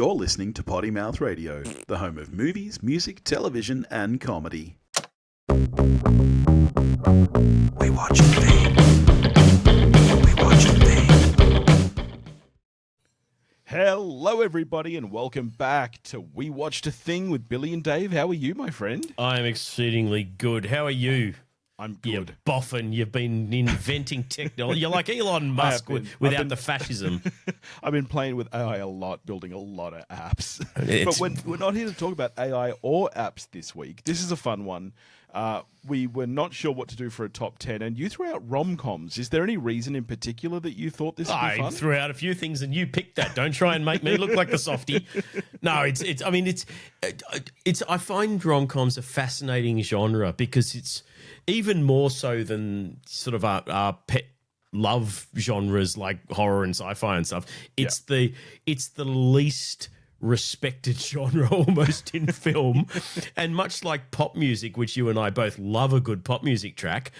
You're listening to Potty Mouth Radio, the home of movies, music, television, and comedy. We watch a thing. We watch a thing. Hello, everybody, and welcome back to We Watched a Thing with Billy and Dave. How are you, my friend? I am exceedingly good. How are you? I'm good. You boffin. You've been inventing technology. You're like Elon Musk without the fascism. I've been playing with AI a lot, building a lot of apps. But we're not here to talk about AI or apps this week. This is a fun one. We were not sure what to do for a top 10, and you threw out rom-coms. Is there any reason in particular that you thought this would be fun? I threw out a few things, and you picked that. Don't try and make me look like the softie. No, I find rom-coms a fascinating genre because it's even more so than sort of our pet love genres like horror and sci-fi and stuff. It's the least respected genre almost in film, and much like pop music, which you and I both love a good pop music track,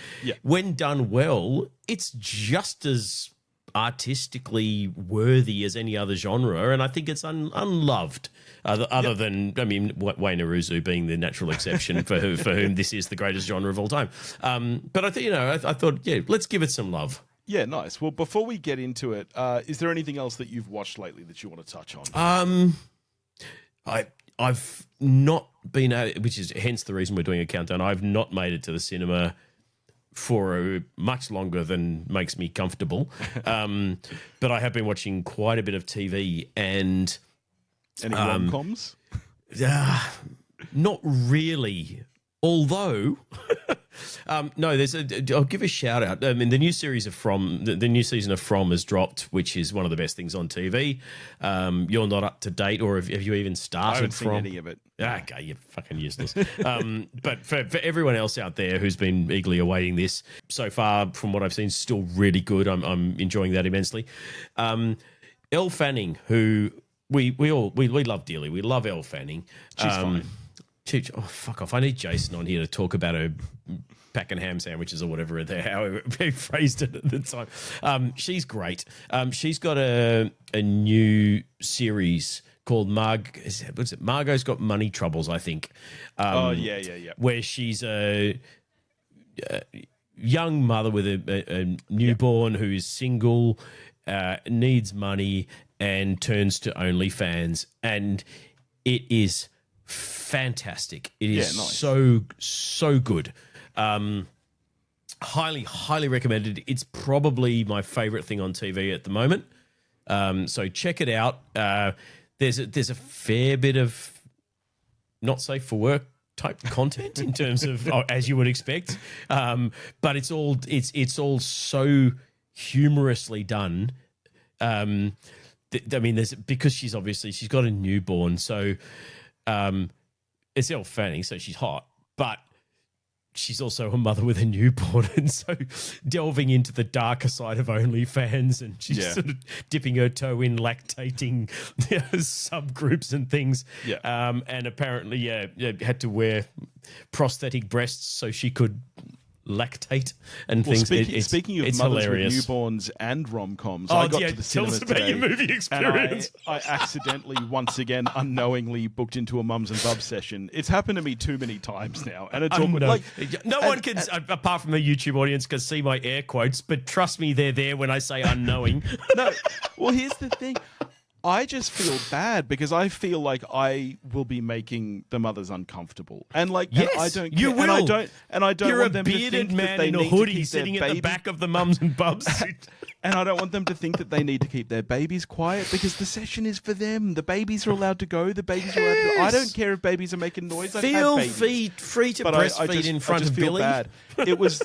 when done well, it's just as artistically worthy as any other genre, and I think it's unloved. Other than, I mean, Wayne Aruzu being the natural exception for whom this is the greatest genre of all time. But I think, I thought, let's give it some love. Yeah, nice. Well, before we get into it, is there anything else that you've watched lately that you want to touch on? I've not been which is hence the reason we're doing a countdown. I've not made it to the cinema for much longer than makes me comfortable. But I have been watching quite a bit of TV and... Any rom-coms? Not really. Although, no, I'll give a shout out. I mean, the new series of the new season of From has dropped, which is one of the best things on TV. You're not up to date, or have you even started? I haven't seen any of it. Okay, you're fucking useless. But for everyone else out there who's been eagerly awaiting this, so far from what I've seen, still really good. I'm enjoying that immensely. Elle Fanning, who we love dearly. We love Elle Fanning. She's fine. Oh, fuck off. I need Jason on here to talk about her pack and ham sandwiches or whatever, however he phrased it at the time. She's great. She's got a new series called Margot's Got Money Troubles, I think. Yeah. Where she's a young mother with a newborn who is single, needs money, and turns to OnlyFans. And it is fantastic. It is so good. Highly recommended. It's probably my favorite thing on TV at the moment. So check it out. There's a fair bit of not safe for work type content in terms of as you would expect. But it's all so humorously done. Because she's got a newborn, so it's Elle Fanning, so she's hot, but she's also a mother with a newborn, and so delving into the darker side of OnlyFans, and she's sort of dipping her toe in lactating subgroups and things. And apparently, had to wear prosthetic breasts so she could lactate and things. Speaking of it's mothers hilarious. with newborns and rom-coms, I got to the cinema tell us about today, your movie experience. And I accidentally, once again, unknowingly booked into a mums and bubs session. It's happened to me too many times now, and it's awkward. No one can, apart from the YouTube audience, can see my air quotes, but trust me, they're there when I say unknowing. No, well, here's the thing. I just feel bad because I feel like I will be making the mothers uncomfortable, and yes, and I don't. You care, will. And I don't. You're want them a to bearded think man that they in a need to hoodie keep sitting their at the back of the mums and bubs suit. And I don't want them to think that they need to keep their babies quiet because the session is for them. The babies are allowed to go. The babies are allowed to go. I don't care if babies are making noise. Feel free to breastfeed in front of Billy. Bad. It was,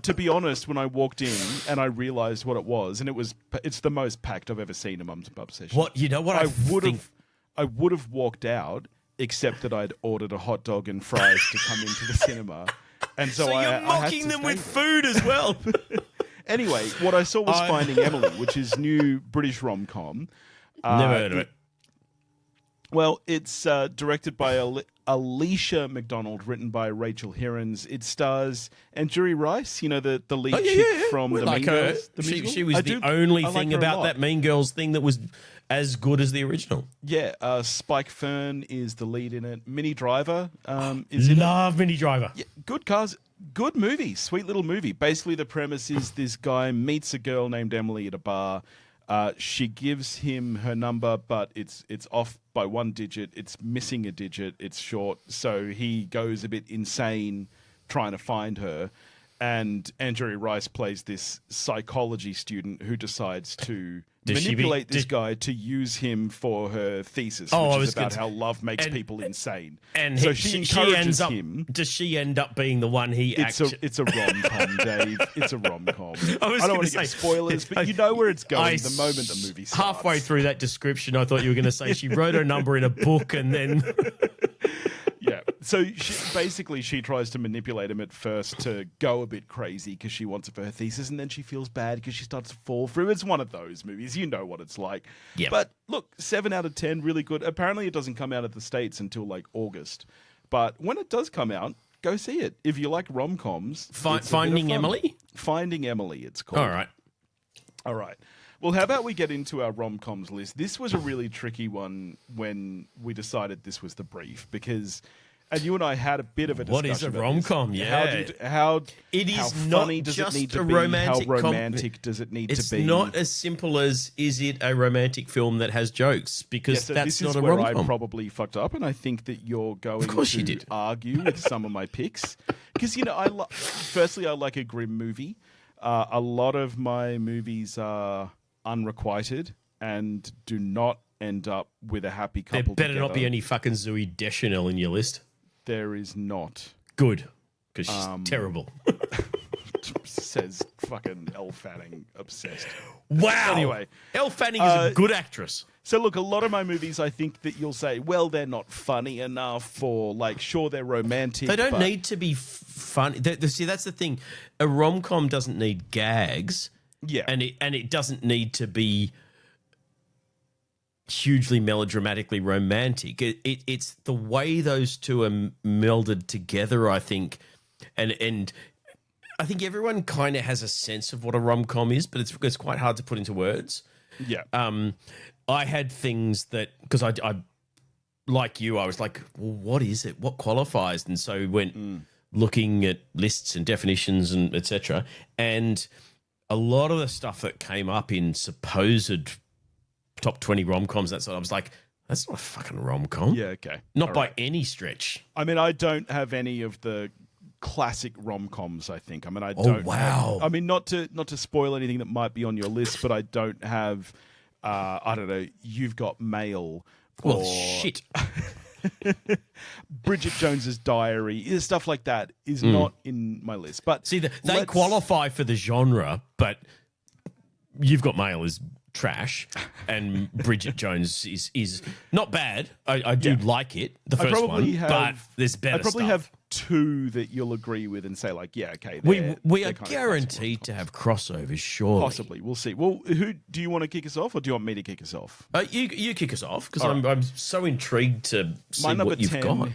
to be honest, when I walked in and I realised what it was, and it's the most packed I've ever seen a mums and bubs session. What you know? What I would have walked out, except that I'd ordered a hot dog and fries to come into the cinema, and so you're mocking them with food as well. Anyway, what I saw was Finding Emily, which is new British rom-com. Never heard of it. Well, it's directed by Alicia McDonald, written by Rachel Hirons. It stars Andrew Rice, you know, the lead chick from the Mean Girls. She was the only thing about that Mean Girls thing that was as good as the original. Yeah, Spike Fern is the lead in it. Minnie Driver is in it. Love Minnie Driver. Yeah, good cars. Good movie. Sweet little movie. Basically, the premise is this guy meets a girl named Emily at a bar. She gives him her number, but it's off by one digit. It's missing a digit. It's short. So he goes a bit insane trying to find her. And Andrew Rice plays this psychology student who decides to manipulate this guy to use him for her thesis, which is about how love makes people insane. And so she encourages him. Does she end up being the one he actually... It's a rom-com, Dave. It's a rom-com. I don't want to give spoilers, but you know where it's going the moment the movie starts. Halfway through that description, I thought you were going to say she wrote her number in a book and then... Yeah. So she tries to manipulate him at first to go a bit crazy because she wants it for her thesis, and then she feels bad because she starts to fall through. It's one of those movies. You know what it's like. Yeah. But look, 7 out of 10, really good. Apparently it doesn't come out of the States until like August. But when it does come out, go see it. If you like rom-coms. Finding Emily? Finding Emily, it's called. All right. Well, how about we get into our rom-coms list? This was a really tricky one when we decided this was the brief because, and you and I had a bit of a discussion. What is a rom-com? Yeah. How funny does it need to be? How romantic does it need to be? It's not as simple as, is it a romantic film that has jokes? Because that's not a rom-com. This is where I probably fucked up, and I think that you're going to argue with some of my picks. Because, you know, firstly, I like a grim movie. A lot of my movies are unrequited and do not end up with a happy couple. There better not be any fucking Zooey Deschanel in your list. There is not. Good, because she's terrible. Says fucking Elle Fanning, obsessed. Wow. Anyway, Elle Fanning is a good actress. So look, a lot of my movies, I think that you'll say, well, they're not funny enough, or like, sure, they're romantic. They don't need to be funny. See, that's the thing. A rom-com doesn't need gags. Yeah, and it doesn't need to be hugely melodramatically romantic. It's the way those two are melded together, I think, and I think everyone kind of has a sense of what a rom-com is, but it's quite hard to put into words. Yeah. I had things that because I like you, I was like, well, what is it? What qualifies? And so went looking at lists and definitions and etc. And a lot of the stuff that came up in supposed top 20 rom-coms, I was like, that's not a fucking rom-com. Yeah, okay. Not by any stretch. I mean, I don't have any of the classic rom-coms, I think. I mean, I don't. Oh, wow. I mean, not to spoil anything that might be on your list, but I don't have, I don't know, You've Got Mail. Well, shit. Bridget Jones's Diary, stuff like that is not in my list. But see, they qualify for the genre, but You've Got Mail is trash, and Bridget Jones is not bad. I do like it, the first one, but there's better. I probably have two that you'll agree with and say like, yeah, okay. We are guaranteed to have crossovers, surely. Possibly, we'll see. Well, who do you want to kick us off, or do you want me to kick us off? You kick us off because I'm so intrigued to see what you've got.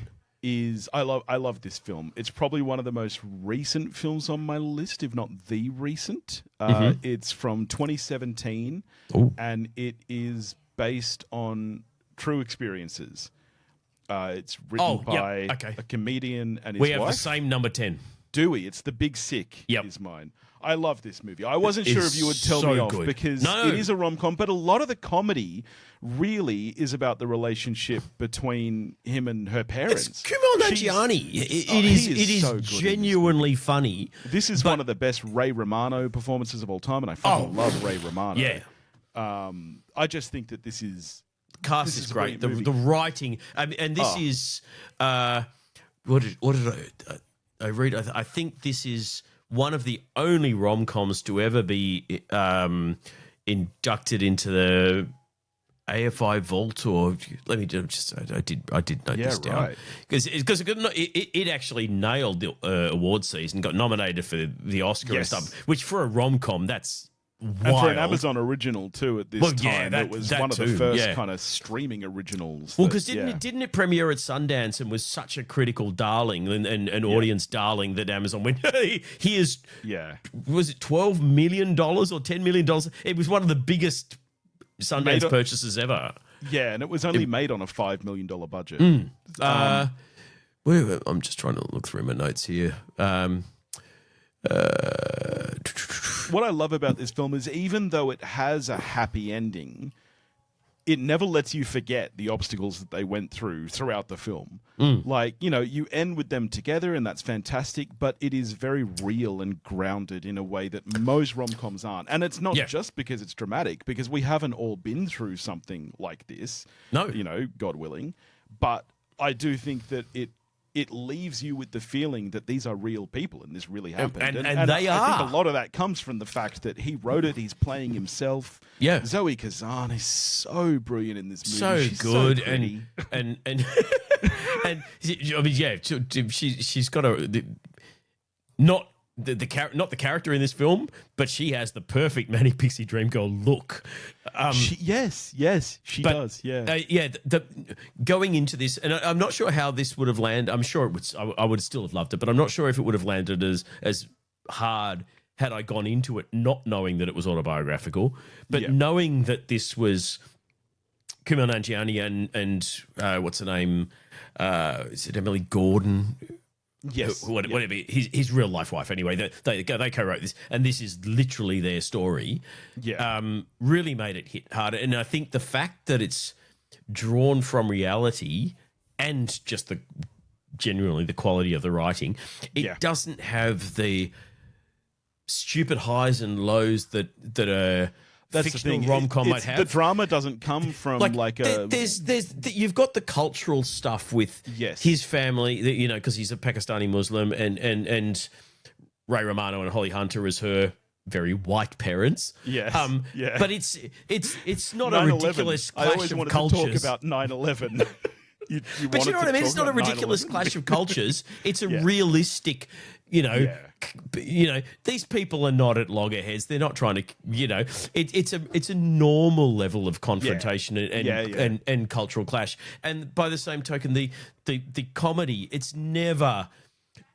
I love this film. It's probably one of the most recent films on my list, if not the recent. It's from 2017, and it is based on true experiences. It's written by a comedian and his wife. We have the same number 10. Do we? It's The Big Sick is mine. I love this movie. I wasn't sure if you would tell me off because it is a rom-com, but a lot of the comedy really is about the relationship between him and her parents. It's Kumail Nanjiani. It is so genuinely funny. This is one of the best Ray Romano performances of all time, and I fucking love Ray Romano. Yeah. I just think that this is... The cast is great. The writing... and this is... what did I read? I think this is one of the only rom-coms to ever be inducted into the AFI vault, or let me just I did note this down because it actually nailed the award season, got nominated for the Oscar and stuff, which for a rom-com that's And for an Amazon original too at this time, it was one of the first kind of streaming originals. Well, because didn't it premiere at Sundance and was such a critical darling and an audience darling that Amazon went, hey, here's, was it $12 million or $10 million? It was one of the biggest Sundance purchases ever. Yeah, and it was only made on a $5 million budget. I'm just trying to look through my notes here. What I love about this film is even though it has a happy ending, it never lets you forget the obstacles that they went through throughout the film. Like, you know, you end with them together and that's fantastic, but it is very real and grounded in a way that most rom-coms aren't. And it's not just because it's dramatic, because we haven't all been through something like this. No. You know, God willing. But I do think that it leaves you with the feeling that these are real people and this really happened. And they are. I think a lot of that comes from the fact that he wrote it, he's playing himself. Yeah. Zoe Kazan is so brilliant in this movie. So She's good. So pretty. and I mean, she's got not the character in this film, but she has the perfect Manic Pixie Dream Girl look. Yes, she does. Yeah, going into this, and I'm not sure how this would have landed. I'm sure it would. I would still have loved it, but I'm not sure if it would have landed as hard had I gone into it not knowing that it was autobiographical, but knowing that this was Kumail Nanjiani and what's her name? Is it Emily Gordon? Yes, whatever. His real life wife. Anyway, they co-wrote this, and this is literally their story. Yeah, really made it hit harder, and I think the fact that it's drawn from reality and just genuinely the quality of the writing, it doesn't have the stupid highs and lows that a fictional rom-com might have. The drama doesn't come from you've got the cultural stuff with his family, you know, because he's a Pakistani Muslim, and Ray Romano and Holly Hunter as her very white parents. Yes. But it's not a ridiculous clash of cultures. I always wanted to talk about 9/11. But you know what I mean? It's not a ridiculous clash of cultures. It's a realistic, you know, these people are not at loggerheads. They're not trying to, you know, it's a normal level of confrontation and cultural clash. And by the same token, the comedy, it's never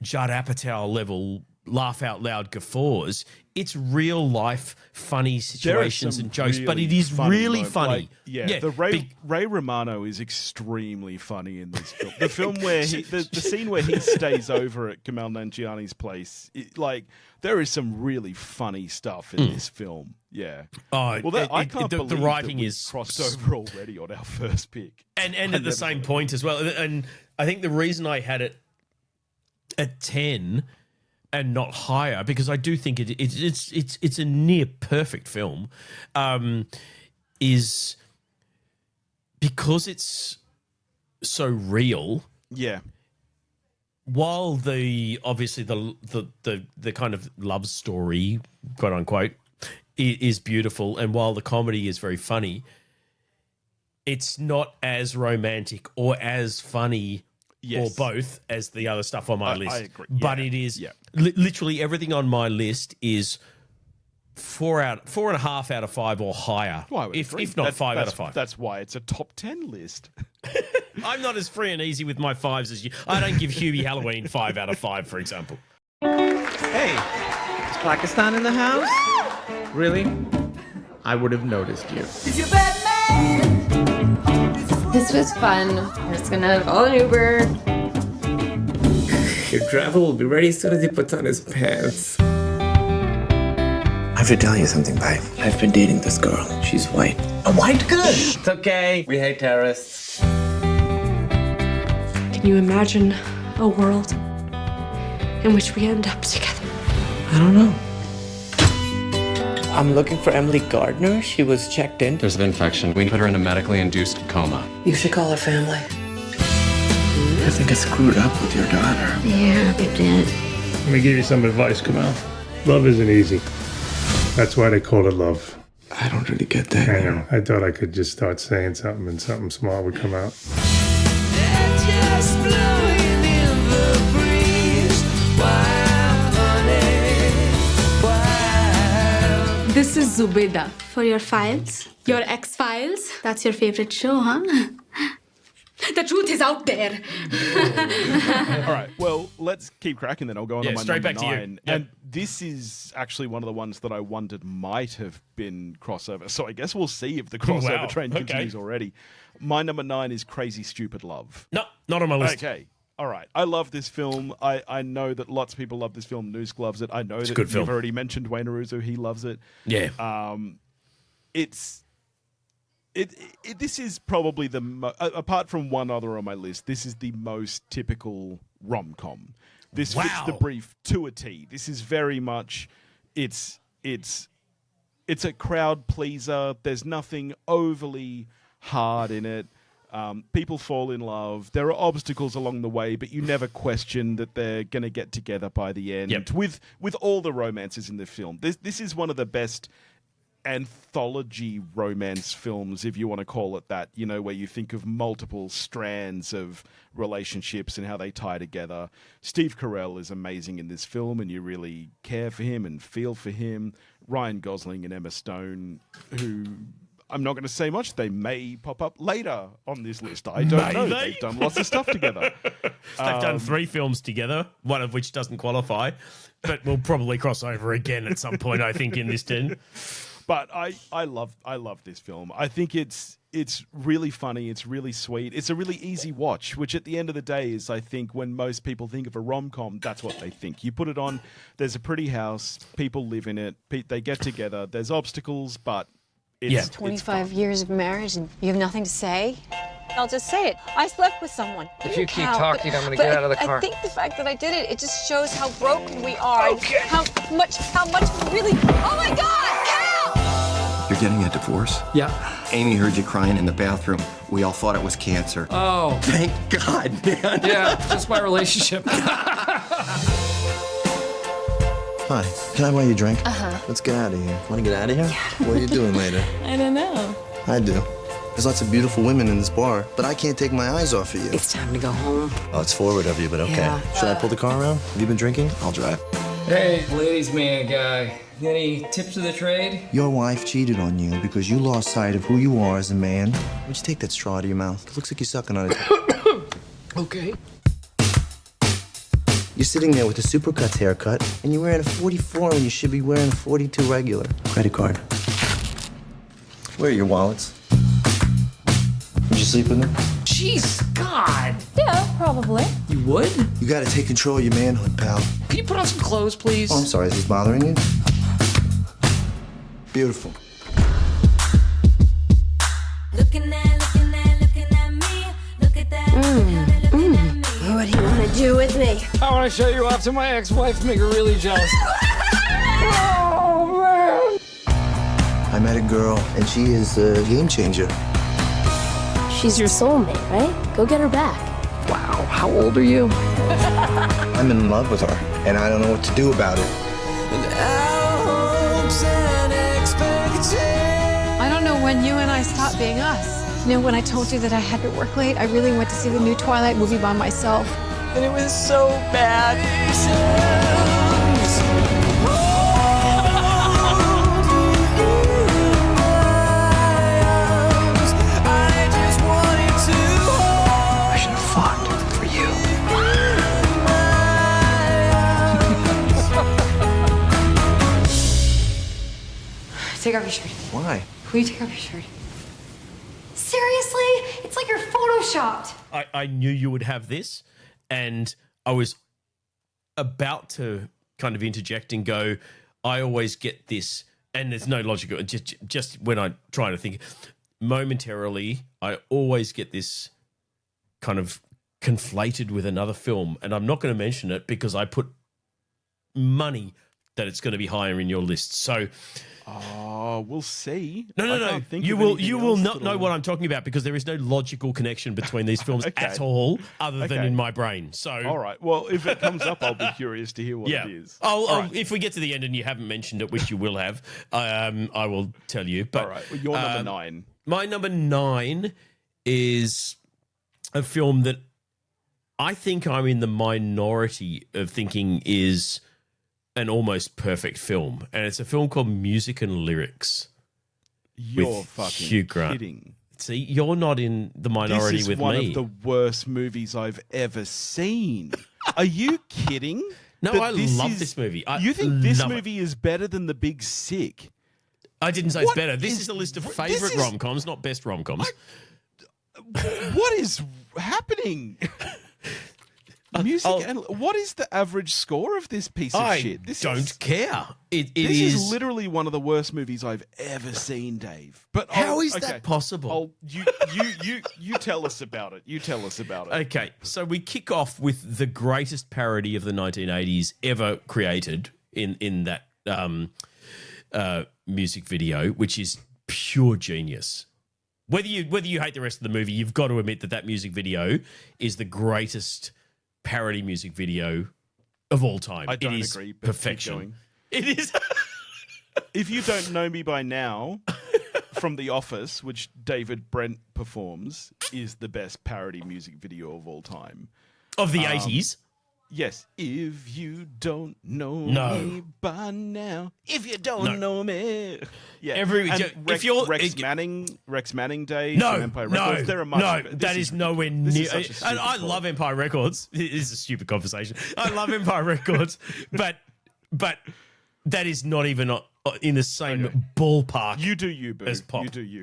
Judd Apatow level laugh out loud guffaws. It's real life funny situations and jokes, but it is really funny. Like, Ray Romano is extremely funny in this film. The film where the scene where he stays over at Kumail Nanjiani's place, there is some really funny stuff in this film. Yeah. I can't believe the writing is crossed over already on our first pick, and at the same point as well. And I think the reason I had it at 10 and not higher, because I do think it's a near perfect film, is because it's so real. Yeah. While the kind of love story, quote unquote, is beautiful, and while the comedy is very funny, it's not as romantic or as funny or both as the other stuff on my list. I agree. But it is literally everything on my list is 4.5 out of 5 or higher. If not 5 out of 5. That's why it's a top 10 list. I'm not as free and easy with my 5s as you. I don't give Hubie Halloween 5 out of 5, for example. Hey, is Pakistan in the house? Really? I would have noticed you. This was fun. We're just gonna call an Uber. Your driver will be ready as soon as he puts on his pants. I have to tell you something, babe. I've been dating this girl. She's white. A white girl? It's okay. We hate terrorists. Can you imagine a world in which we end up together? I don't know. I'm looking for Emily Gardner. She was checked in. There's an infection. We put her in a medically induced coma. You should call her family. I think I screwed up with your daughter. Yeah, you did. Let me give you some advice, Kumail. Love isn't easy. That's why they call it love. I don't really get that. I know. I thought I could just start saying something and something smart would come out. This is Zubeda. For your files? Your X-Files? That's your favorite show, huh? The truth is out there. All right. Well, let's keep cracking then. I'll go on to my straight number back to you. 9. Yep. And this is actually one of the ones that I wondered might have been crossover. So I guess we'll see if the crossover Wow. train Okay. continues already. My number 9 is Crazy Stupid Love. No, not on my list. Okay. All right. I love this film. I know that lots of people love this film. Noosk loves it. I know that good you've film. already mentioned Wayne Aruzo. He loves it. Yeah. This is probably apart from one other on my list, this is the most typical rom-com. This fits the brief to a T. This is very much it's a crowd pleaser. There's nothing overly hard in it. People fall in love. There are obstacles along the way, but you never question that they're going to get together by the end. Yep. With all the romances in the film, this is one of the best anthology romance films, if you want to call it that, where you think of multiple strands of relationships and how they tie together. Steve Carell is amazing in this film, and you really care for him and feel for him. Ryan Gosling and Emma Stone, who I'm not going to say much, they may pop up later on this list. I don't know. They've done lots of stuff together. They've done 3 films together, one of which doesn't qualify, but we'll probably cross over again at some point, I think, in this 10. But I love this film. I think it's really funny. It's really sweet. It's a really easy watch, which at the end of the day is, I think, when most people think of a rom-com, that's what they think. You put it on, there's a pretty house, people live in it, they get together, there's obstacles, but it's 25 years of marriage and you have nothing to say? I'll just say it. I slept with someone. If you keep talking, I'm gonna get out of the car. I think the fact that I did it just shows how broken we are. Okay. How much we really. Oh my God, Cal! You're getting a divorce? Yeah. Amy heard you crying in the bathroom. We all thought it was cancer. Oh. Thank God, man. Yeah, just my relationship. Hi, can I buy you a drink? Let's get out of here. Want to get out of here? Yeah. What are you doing later? I don't know. I do. There's lots of beautiful women in this bar, but I can't take my eyes off of you. It's time to go home. Oh, it's forward of you, but okay. Yeah. Should I pull the car around? Have you been drinking? I'll drive. Hey, ladies man guy. Any tips of the trade? Your wife cheated on you because you lost sight of who you are as a man. Why'd you take that straw out of your mouth? It looks like you're sucking on it. Okay. You're sitting there with a Supercuts haircut, and you're wearing a 44 when you should be wearing a 42 regular. Credit card. Where are your wallets? Would you sleep with them? Jeez, God. Yeah, probably. You would? You gotta take control of your manhood, pal. Can you put on some clothes, please? Oh, I'm sorry, is this bothering you? Beautiful. Looking at me. Look at that. What do you want to do with me? I want to show you off to my ex-wife, make her really jealous. Oh, man. I met a girl, and she is a game changer. She's your soulmate, right? Go get her back. Wow, how old are you? I'm in love with her, and I don't know what to do about it. I don't know when you and I stopped being us. You know, when I told you that I had to work late, I really went to see the new Twilight movie by myself. And it was so bad. I should have fought for you. Take off your shirt. Why? Will you take off your shirt? Seriously? It's like you're photoshopped. I knew you would have this, and I was about to kind of interject and go, I always get this, and there's no logic. Just when I try to think momentarily, I always get this kind of conflated with another film, and I'm not going to mention it because I put money that it's going to be higher in your list. So, we'll see. No. You will not know what I'm talking about because there is no logical connection between these films at all, other than in my brain. So, all right. Well, if it comes up, I'll be curious to hear what it is. If we get to the end and you haven't mentioned it, which you will have, I will tell you. But all right. Well, your number 9. My number 9 is a film that I think I'm in the minority of thinking is an almost perfect film, and it's a film called Music and Lyrics. You're with fucking Hugh Grant. kidding. See, you're not in the minority This is with one me. of the worst movies I've ever seen. Are you kidding? No, But I love this movie. You think this love it. movie is better than The Big Sick? I didn't say it's What better. This is- is a list of this favorite is- rom-coms, not best rom-coms. What is happening? Music and what is the average score of this piece of I shit? This don't care. This This is literally one of the worst movies I've ever seen, Dave. But How is that possible? You tell us about it. You tell us about it. Okay, so we kick off with the greatest parody of the 1980s ever created in that music video, which is pure genius. Whether you hate the rest of the movie, you've got to admit that music video is the greatest parody music video of all time. I don't it is agree. But keep perfection. going. It is. If you don't know me by now, from The Office, which David Brent performs, is the best parody music video of all time. Of the 80s? Yes. If you don't know No. me by now, if you don't No. know me. Yeah. Every- And if you're- Rex Manning Day, No, from Empire Records, there are much no, of it. that is nowhere this near. is such a And stupid I call. love Empire Records. This is a stupid conversation. I love Empire Records, but that is not even in the same ballpark. You do you, boo. As pop. You do you.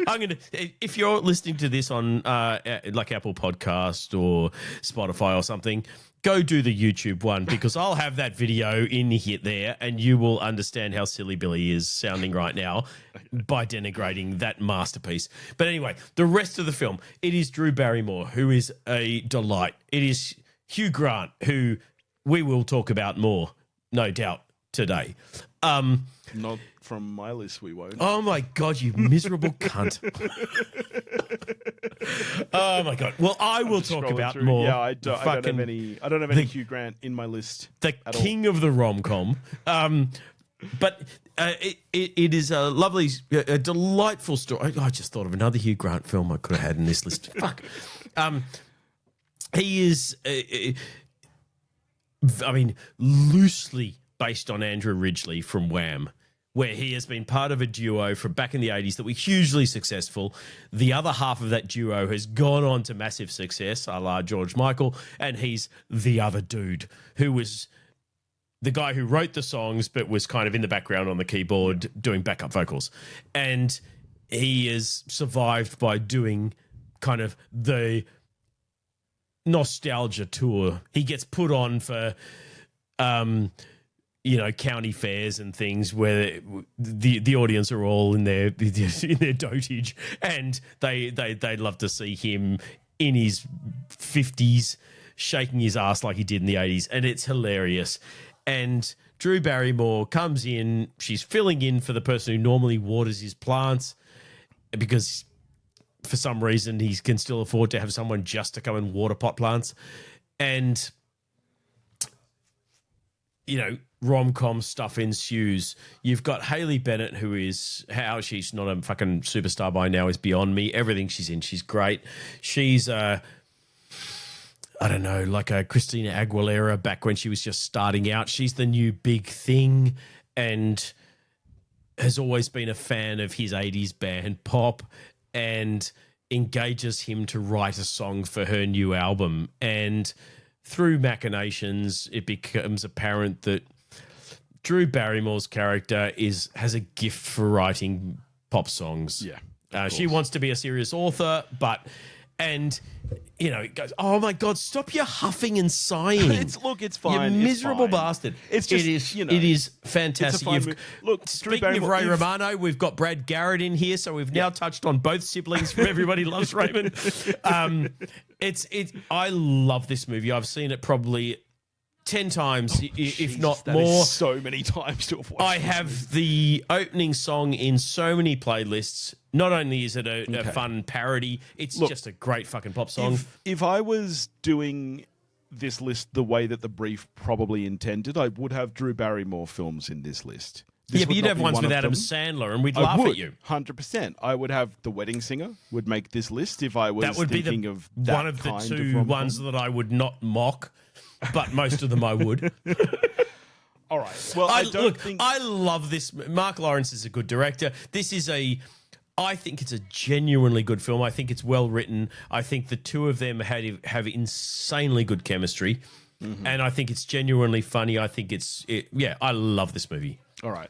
I'm gonna. If you're listening to this on like Apple Podcast or Spotify or something, go do the YouTube one because I'll have that video in here there, and you will understand how silly Billy is sounding right now by denigrating that masterpiece. But anyway, the rest of the film, it is Drew Barrymore, who is a delight. It is Hugh Grant, who we will talk about more, no doubt, today. Not from my list, we won't. Oh my God, you miserable cunt. Oh my God. Well, I will talk Scrolling about through. more. Yeah, I don't have any. I don't have any Hugh Grant in my list. The at king of the rom-com. But it is a lovely, a delightful story. I just thought of another Hugh Grant film I could have had in this list. Fuck. He is, loosely based on Andrew Ridgeley from Wham, where he has been part of a duo from back in the 80s that were hugely successful. The other half of that duo has gone on to massive success, a la George Michael, and he's the other dude who was the guy who wrote the songs but was kind of in the background on the keyboard doing backup vocals. And he is survived by doing kind of the nostalgia tour. He gets put on for county fairs and things where the audience are all in their dotage, and they'd love to see him in his 50s shaking his ass like he did in the 80s, and it's hilarious. And Drew Barrymore comes in, she's filling in for the person who normally waters his plants because for some reason he can still afford to have someone just to come and water pot plants. And rom-com stuff ensues. You've got Hayley Bennett, who is, how she's not a fucking superstar by now is beyond me. Everything she's in, she's great. She's like a Christina Aguilera back when she was just starting out. She's the new big thing and has always been a fan of his 80s band Pop and engages him to write a song for her new album. And through machinations, it becomes apparent that Drew Barrymore's character has a gift for writing pop songs. Yeah. She wants to be a serious author, it goes, oh my God, stop your huffing and sighing. It's fine. You It's miserable fine. bastard. It's just, it is fantastic. It's a fine movie. Look, Speaking of Ray Romano, we've got Brad Garrett in here, so we've now touched on both siblings from Everybody Loves Raymond. I love this movie. I've seen it probably 10 times, if not that more. is so many times to have watched. I have the opening song in so many playlists. Not only is it a fun parody, it's just a great fucking pop song. If I was doing this list the way that the brief probably intended, I would have Drew Barrymore films in this list. This But would you'd not have be ones one with of Adam them. Sandler, and we'd I laugh would, at you. 100%. I would have The Wedding Singer would make this list if I was That would be thinking of that one of the kind two of rom-com. ones that I would not mock, but most of them I would. All right. Well, I don't think... I love this. Mark Lawrence is a good director. I think it's a genuinely good film. I think it's well written. I think the two of them have insanely good chemistry. Mm-hmm. And I think it's genuinely funny. I think I love this movie. All right.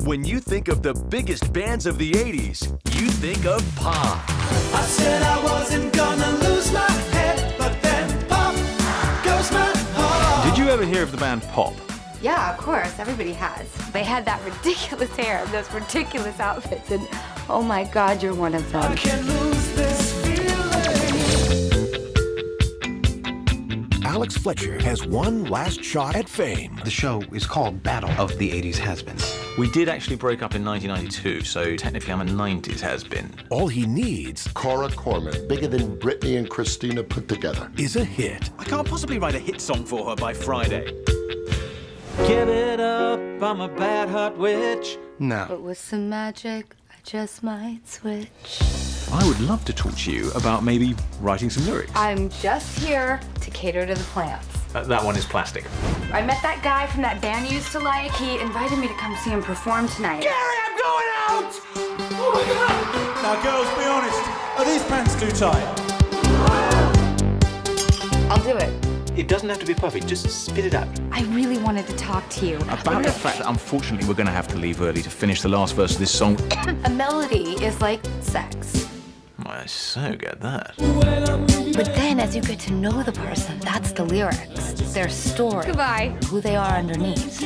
When you think of the biggest bands of the 80s, you think of Pop. I said I wasn't gonna lose my head, but then pop goes my heart. Did you ever hear of the band Pop? Yeah, of course. Everybody has. They had that ridiculous hair and those ridiculous outfits, and oh my God, you're one of them. I can't lose this feeling. Alex Fletcher has one last shot at fame. The show is called Battle of the 80s Has-Beens. We did actually break up in 1992, so technically I'm a 90s has-been. All he needs, Cora Corman, bigger than Britney and Christina put together, is a hit. I can't possibly write a hit song for her by Friday. Give it up, I'm a bad hot witch. No. But with some magic, I just might switch. I would love to talk to you about maybe writing some lyrics. I'm just here to cater to the plants. That one is plastic. I met that guy from that band you used to like. He invited me to come see him perform tonight. Gary, I'm going out! Oh my God! Now, girls, be honest. Are these pants too tight? I'll do it. It doesn't have to be perfect. Just spit it out. I really wanted to talk to you. About the fact that unfortunately we're going to have to leave early to finish the last verse of this song. A melody is like sex. I so get that. But then as you get to know the person, that's the lyrics, their story. Goodbye. Who they are underneath.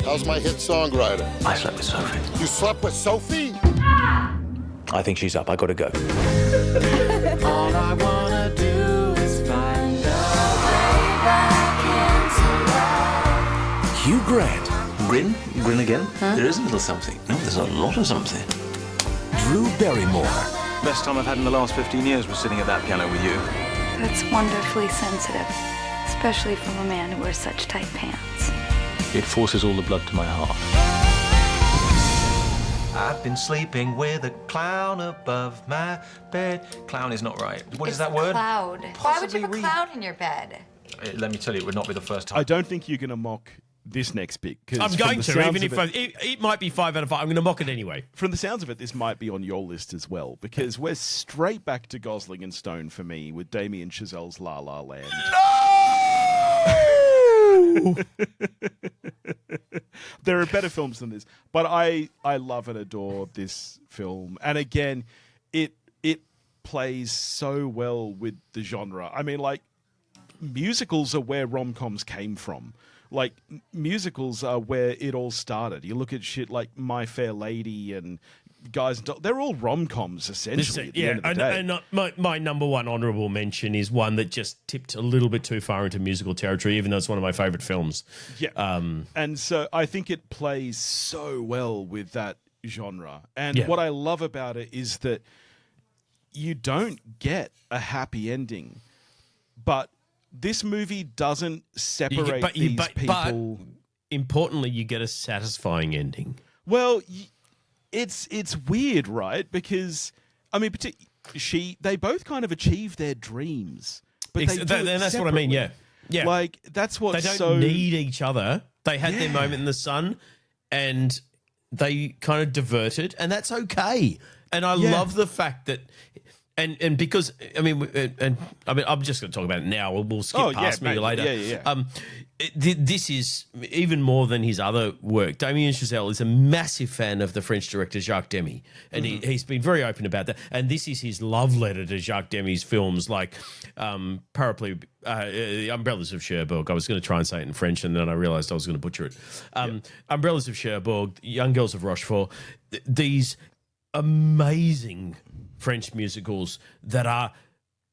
How's my hit songwriter? I slept with Sophie. You slept with Sophie? I think she's up. I gotta go. All I wanna do is find a way back into life. Hugh Grant. Grin? Grin again? Huh? There is a little something. No, there's a lot of something. Drew Barrymore. Best time I've had in the last 15 years was sitting at that piano with you. That's wonderfully sensitive, especially from a man who wears such tight pants. It forces all the blood to my heart. I've been sleeping with a clown above my bed. Clown is not right. What is that word? Cloud. Why would you have a cloud in your bed? Let me tell you, it would not be the first time. I don't think you're going to mock this next bit. I'm going to, even if it might be 5 out of 5. I'm going to mock it anyway. From the sounds of it, this might be on your list as well, because we're straight back to Gosling and Stone for me with Damien Chazelle's La La Land. No! There are better films than this, but I love and adore this film. And again, it plays so well with the genre. I mean, like, musicals are where rom-coms came from. Like, musicals are where it all started. You look at shit like My Fair Lady and Guys and Dolls. They're all rom-coms, essentially, at the end of the day. And my number one honourable mention is one that just tipped a little bit too far into musical territory, even though it's one of my favourite films. Yeah. And so I think it plays so well with that genre. And what I love about it is that you don't get a happy ending, but this movie doesn't separate these people. But importantly, you get a satisfying ending. Well, it's weird, right? Because I mean, they both kind of achieve their dreams, but they do and that's what I mean. Yeah, yeah. Like that's what they don't need each other. They had their moment in the sun, and they kind of diverted, and that's okay. And I love the fact that. And because I'm just going to talk about it now. We'll skip past me later. Yeah. This is even more than his other work. Damien Chazelle is a massive fan of the French director Jacques Demy, and he's been very open about that. And this is his love letter to Jacques Demy's films, like Parapluie, Umbrellas of Cherbourg. I was going to try and say it in French, and then I realised I was going to butcher it. Umbrellas of Cherbourg, Young Girls of Rochefort. These amazing French musicals that are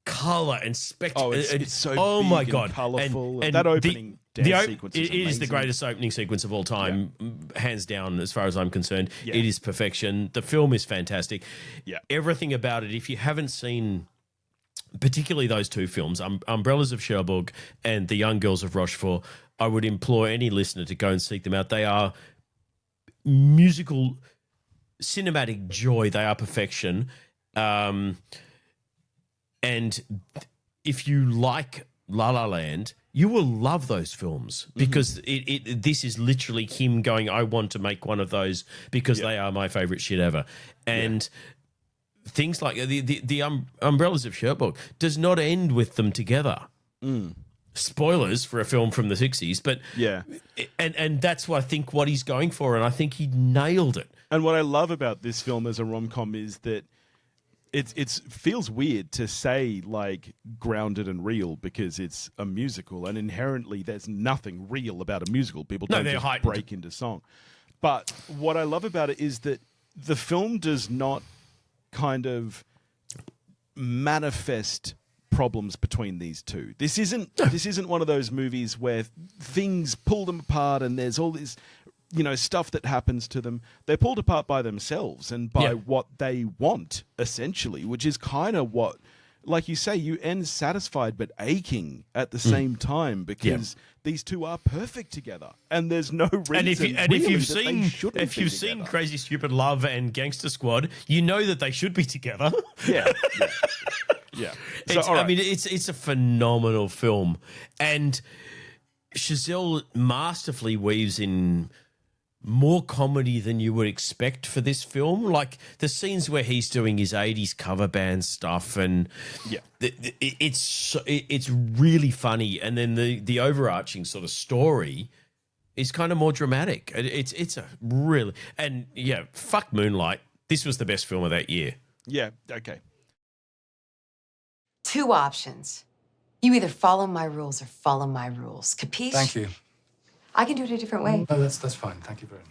colour and spectacle. Oh, it's so big and colourful. And that opening dance sequence is amazing. It is the greatest opening sequence of all time, hands down, as far as I'm concerned. Yeah. It is perfection. The film is fantastic. Yeah. Everything about it, if you haven't seen particularly those two films, Umbrellas of Cherbourg and The Young Girls of Rochefort, I would implore any listener to go and seek them out. They are musical, cinematic joy. They are perfection. And if you like La La Land, you will love those films because this is literally him going, I want to make one of those because they are my favorite shit ever. And things like the Umbrellas of Cherbourg does not end with them together. Spoilers for a film from the 60s, but and that's what I think what he's going for, and I think he nailed it. And what I love about this film as a rom-com is that it feels weird to say like grounded and real because it's a musical, and inherently there's nothing real about a musical. People don't just break into song. But what I love about it is that the film does not kind of manifest problems between these two. This isn't one of those movies where things pull them apart and there's all this stuff that happens to them. They're pulled apart by themselves and by what they want, essentially, which is kind of what, like you say, you end satisfied but aching at the same time because these two are perfect together, and there's no reason. And if you've seen Crazy Stupid Love and Gangster Squad, you know that they should be together. I mean, it's a phenomenal film, and Chazelle masterfully weaves in more comedy than you would expect for this film. Like the scenes where he's doing his 80s cover band stuff, and it's really funny. And then the overarching sort of story is kind of more dramatic. It's a really, and fuck Moonlight. This was the best film of that year. Yeah, okay. 2 options. You either follow my rules or follow my rules. Capiche? Thank you. I can do it a different way. No, that's fine. Thank you very much.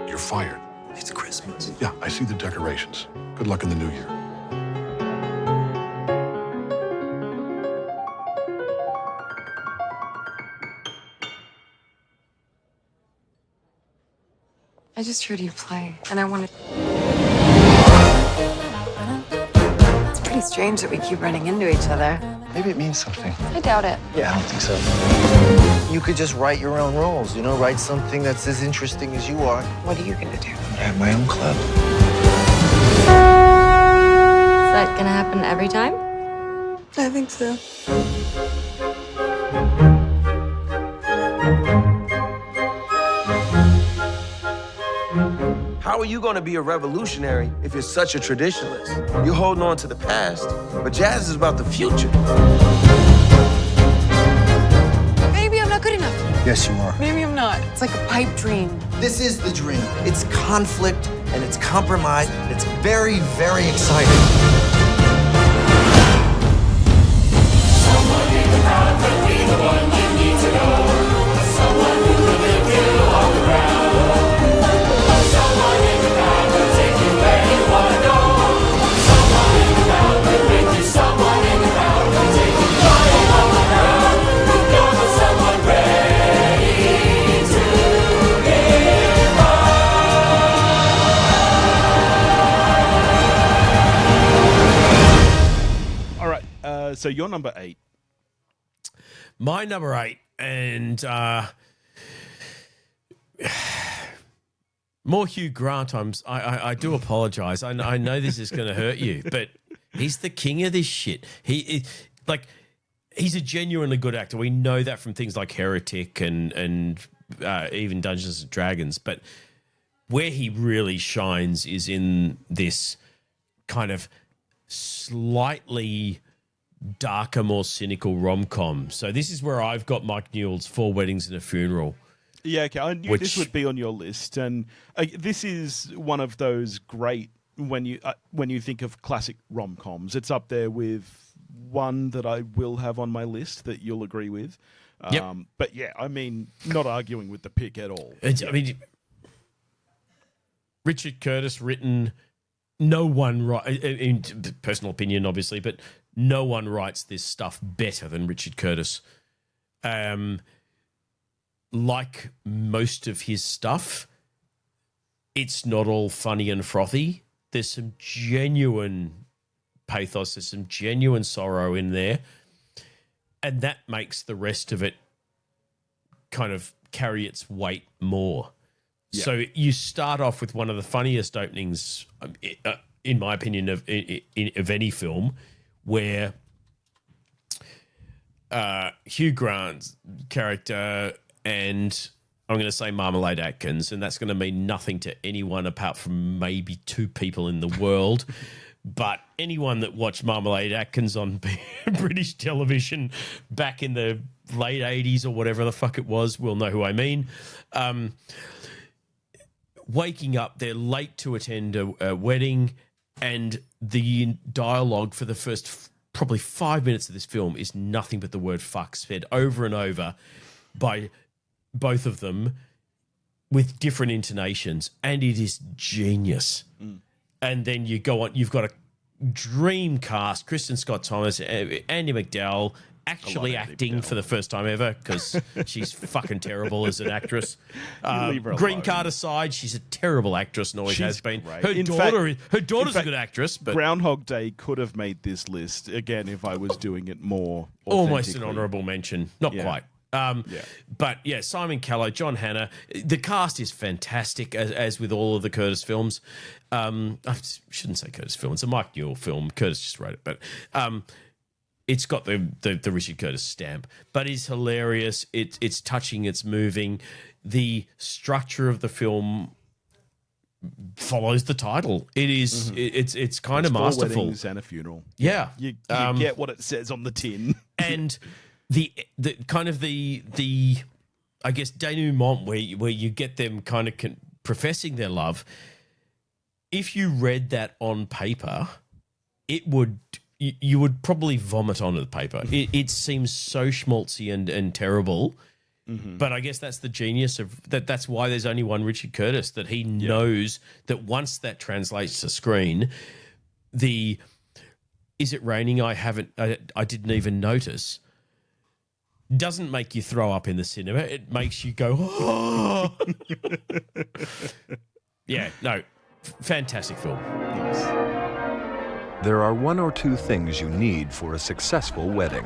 You're fired. It's Christmas. Yeah, I see the decorations. Good luck in the new year. I just heard you play, and I wanted... It's pretty strange that we keep running into each other. Maybe it means something. I doubt it. Yeah, I don't think so. You could just write your own rules, write something that's as interesting as you are. What are you gonna do? I have my own club. Is that gonna happen every time? I think so. How are you going to be a revolutionary if you're such a traditionalist? You're holding on to the past, but jazz is about the future. Maybe I'm not good enough. Yes, you are. Maybe I'm not. It's like a pipe dream. This is the dream. It's conflict, and it's compromise, and it's very, very exciting. Someone in the crowd could be the one you need to know. Someone who could lift you off the ground. Someone in the crowd could take you where you want to go. Someone in the crowd could lift you. Someone in the crowd could take you flying off the ground. You've got someone ready to give up. All right, so you're number 8. My number 8, and more Hugh Grant. I do apologize. I know this is going to hurt you, but he's the king of this shit. He's a genuinely good actor. We know that from things like Heretic and even Dungeons and Dragons. But where he really shines is in this kind of slightly darker, more cynical rom-com. So this is where I've got Mike Newell's 4 Weddings and a Funeral. Yeah, okay. I knew this would be on your list, and this is one of those great when you think of classic rom-coms. It's up there with one that I will have on my list that you'll agree with. Yep. But yeah, I mean, not arguing with the pick at all. I mean, Richard Curtis written. No one in personal opinion, obviously, but no one writes this stuff better than Richard Curtis. like most of his stuff, it's not all funny and frothy. There's some genuine pathos, there's some genuine sorrow in there, and that makes the rest of it kind of carry its weight more. Yeah. So you start off with one of the funniest openings, in my opinion, of any film, where Hugh Grant's character and I'm going to say Marmalade Atkins, and that's going to mean nothing to anyone apart from maybe 2 people in the world. But anyone that watched Marmalade Atkins on British television back in the late 80s or whatever the fuck it was will know who I mean. Waking up, they're late to attend a wedding, and the dialogue for the first probably 5 minutes of this film is nothing but the word fuck said over and over by both of them with different intonations, and it is genius. And then you go on, you've got a dream cast, Kristen Scott Thomas, Andy McDowell, actually acting for the first time ever, because she's fucking terrible as an actress. Green card aside, she's a terrible actress and always has been. Great. Her daughter's a good actress. But Groundhog Day could have made this list, again, if I was doing it more almost an honourable mention. Not quite. But yeah, Simon Callow, John Hannah, the cast is fantastic, as with all of the Curtis films. I shouldn't say Curtis film; it's a Mike Newell film. Curtis just wrote it, but it's got the Richard Curtis stamp. But it's hilarious. It's touching. It's moving. The structure of the film follows the title. It is. It's kind of masterful. 4 weddings and a funeral. Yeah, you get what it says on the tin, and. The kind of the I guess denouement where you get them kind of professing their love. If you read that on paper, you would probably vomit onto the paper. It seems so schmaltzy and terrible. But I guess that's the genius of that. That's why there's only one Richard Curtis, that he knows that once that translates to screen, is it raining? I didn't even notice. Doesn't make you throw up in the cinema. It makes you go, oh. Yeah, no, fantastic film. Nice. There are 1 or 2 things you need for a successful wedding.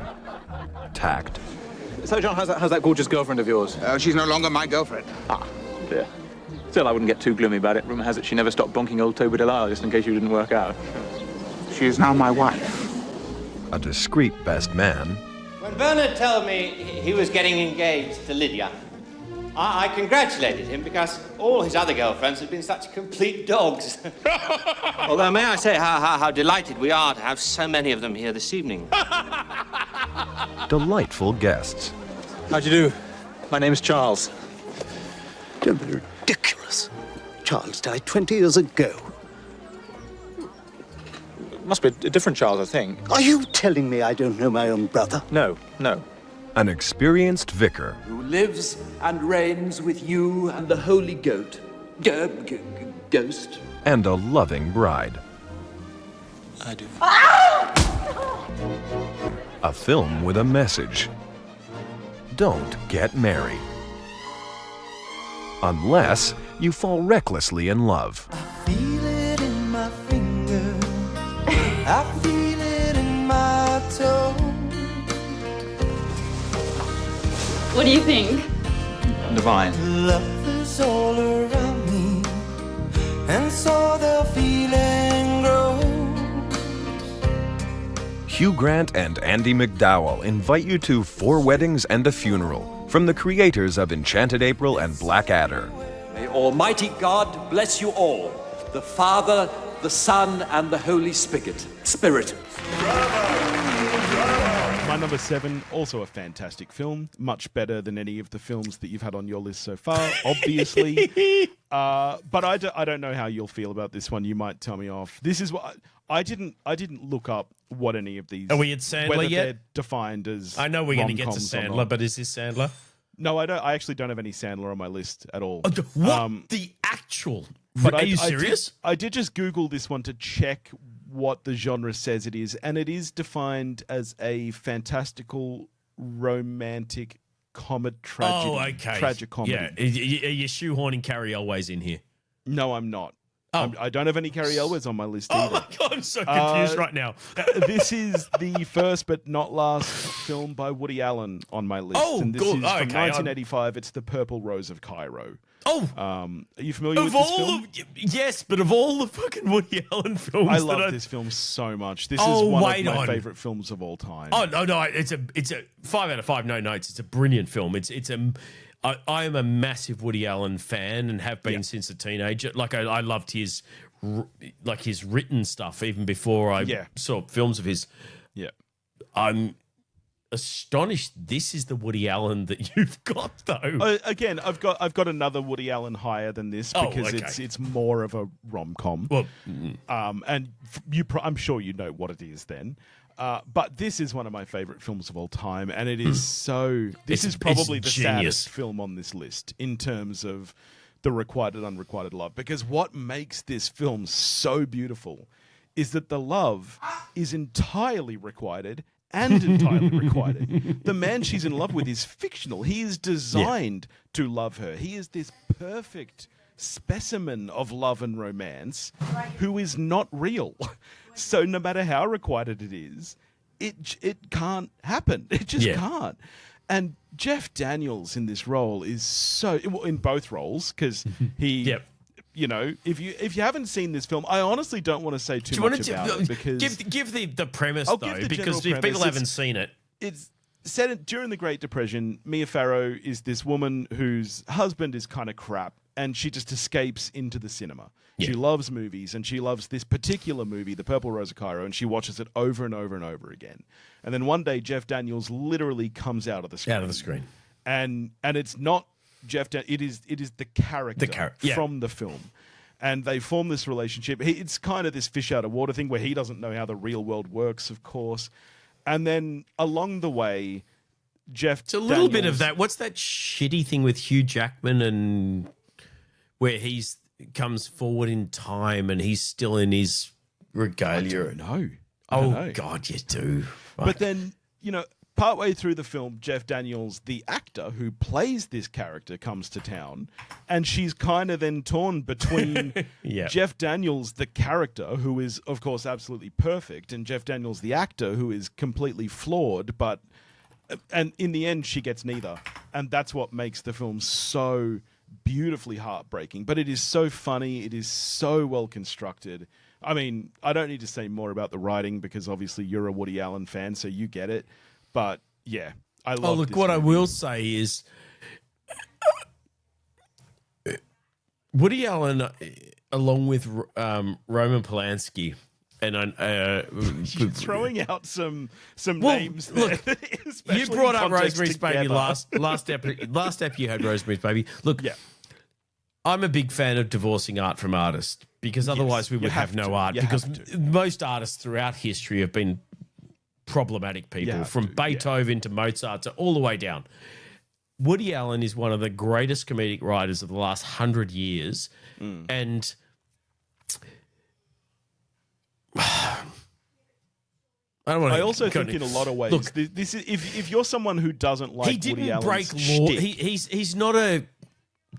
Tact. So, John, how's that gorgeous girlfriend of yours? She's no longer my girlfriend. Ah, dear. Still, I wouldn't get too gloomy about it. Rumour has it she never stopped bonking old Toby Delisle just in case you didn't work out. She is now my wife. A discreet best man. When Bernard told me he was getting engaged to Lydia, I congratulated him because all his other girlfriends had been such complete dogs. Although, may I say how delighted we are to have so many of them here this evening. Delightful guests. How'd you do? My name's Charles. Don't be ridiculous. Charles died 20 years ago. Must be a different Charles, I think. Are you telling me I don't know my own brother? No. An experienced vicar. Who lives and reigns with you and the holy goat. Ghost. And a loving bride. I do. A film with a message. Don't get married. Unless you fall recklessly in love. Feel it in my fingers. I feel it in my toe. What do you think? Divine. Love is all around me, and so the feeling grows. Hugh Grant and Andy McDowell invite you to 4 Weddings and a Funeral from the creators of Enchanted April and Blackadder. May Almighty God bless you all, the Father, the Son, and the Holy Spirit. My number 7, also a fantastic film, much better than any of the films that you've had on your list so far, obviously. But I don't know how you'll feel about this one. You might tell me off. This is what I didn't look up what any of these. Are we at Sandler whether yet? They're defined as. I know we're going to get to rom-coms or Sandler, not. but is this Sandler? No, I don't. I actually don't have any Sandler on my list at all. What the actual? But Are you serious? I did just Google this one to check what the genre says it is, and it is defined as a fantastical romantic tragic comedy. Yeah, are you shoehorning Carrie Elways in here? No, I'm not. I don't have any Carrie Elways on my list either. Oh my God, I'm so confused right now. This is the first but not last film by Woody Allen on my list. Oh, and this good. is from 1985. It's The Purple Rose of Cairo. Oh, are you familiar with this film? Yes, but of all the fucking Woody Allen films, I love this film so much. This is one of my favorite films of all time. Oh no, it's a 5 out of 5. No notes. It's a brilliant film. I am a massive Woody Allen fan and have been since a teenager. Like I loved his written stuff even before I saw films of his. Yeah, I'm astonished this is the Woody Allen that you've got, though. Again, I've got another Woody Allen higher than this because it's more of a rom-com. Well, and I'm sure you know what it is then. But this is one of my favorite films of all time, and it is so. This is probably the saddest film on this list in terms of the requited unrequited love, because what makes this film so beautiful is that the love is entirely requited and entirely requited. The man she's in love with is fictional. He is designed to love her. He is this perfect specimen of love and romance who is not real. So no matter how requited it is, it can't happen. It just can't. And Jeff Daniels in this role is so, in both roles, because he... You know, if you haven't seen this film, I honestly don't want to say too much about it, because give the premise because if people haven't seen it, it's set during the Great Depression. Mia Farrow is this woman whose husband is kind of crap, and she just escapes into the cinema. She loves movies, and she loves this particular movie, The Purple Rose of Cairo, and she watches it over and over and over again. And then one day, Jeff Daniels literally comes out of the screen. And it's not Jeff. It is the character from the film, and they form this relationship. It's kind of this fish out of water thing where he doesn't know how the real world works, of course. And then along the way, Jeff. It's a little bit of that. What's that shitty thing with Hugh Jackman and where he's comes forward in time and he's still in his regalia? I don't know. Oh God, you do. Right. But then partway through the film, Jeff Daniels, the actor who plays this character, comes to town, and she's kind of then torn between Jeff Daniels, the character, who is, of course, absolutely perfect, and Jeff Daniels, the actor, who is completely flawed, and in the end, she gets neither. And that's what makes the film so beautifully heartbreaking. But it is so funny. It is so well constructed. I mean, I don't need to say more about the writing because obviously you're a Woody Allen fan, so you get it. But yeah, I love. Oh, look, what movie. I will say is Woody Allen, along with Roman Polanski, and you're throwing out some names. There, look, you brought up Rosemary's Baby last ep. You had Rosemary's Baby. Look, I'm a big fan of divorcing art from artists because otherwise we would have no art. Because most artists throughout history have been problematic people, from Beethoven to Mozart to all the way down. Woody Allen is one of the greatest comedic writers of the last 100 years, and I also think in a lot of ways, look, this is if you're someone who doesn't like Woody Allen's shtick, he's not a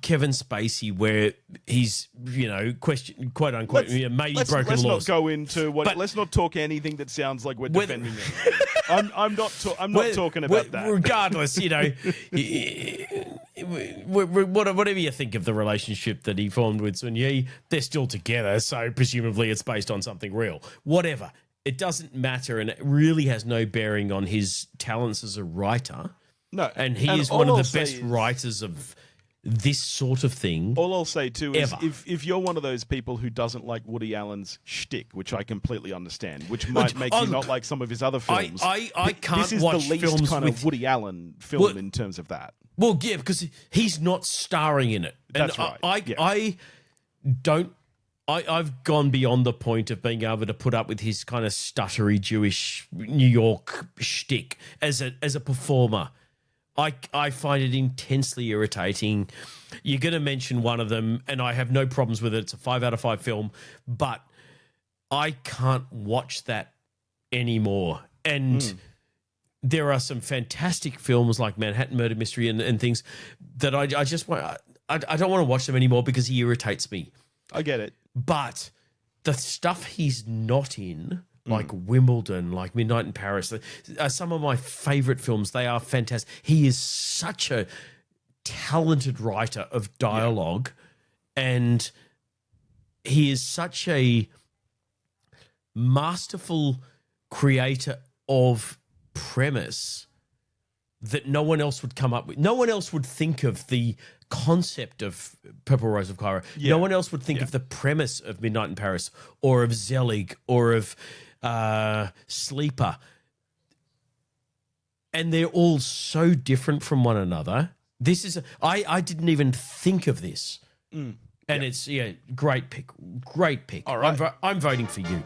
Kevin Spacey where he's, question, quote unquote, maybe broken let's laws. Not go into what. Let's not talk anything that sounds like we're defending him. I'm not talking about that. Regardless, whatever you think of the relationship that he formed with Sun Yi, they're still together, so presumably it's based on something real. Whatever. It doesn't matter, and it really has no bearing on his talents as a writer. No. And he is one of the best writers of this sort of thing. All I'll say too is if you're one of those people who doesn't like Woody Allen's shtick, which I completely understand, which might make you not like some of his other films. I can't this is watch the least films kind of Woody Allen film in terms of that. Well, yeah, because he's not starring in it. That's right. I've gone beyond the point of being able to put up with his kind of stuttery Jewish New York shtick as a performer. I find it intensely irritating. You're going to mention one of them, and I have no problems with it. It's a 5 out of 5 film, but I can't watch that anymore. And there are some fantastic films like Manhattan Murder Mystery and things that I just want. I don't want to watch them anymore because he irritates me. I get it. But the stuff he's not in, like Wimbledon, like Midnight in Paris, are some of my favorite films. They are fantastic. He is such a talented writer of dialogue, and he is such a masterful creator of premise that no one else would come up with. No one else would think of the concept of Purple Rose of Cairo. No one else would think of the premise of Midnight in Paris or of Zelig or of Sleeper. And they're all so different from one another. This is I didn't even think of this. And it's great pick. Great pick. All right. I'm voting for you.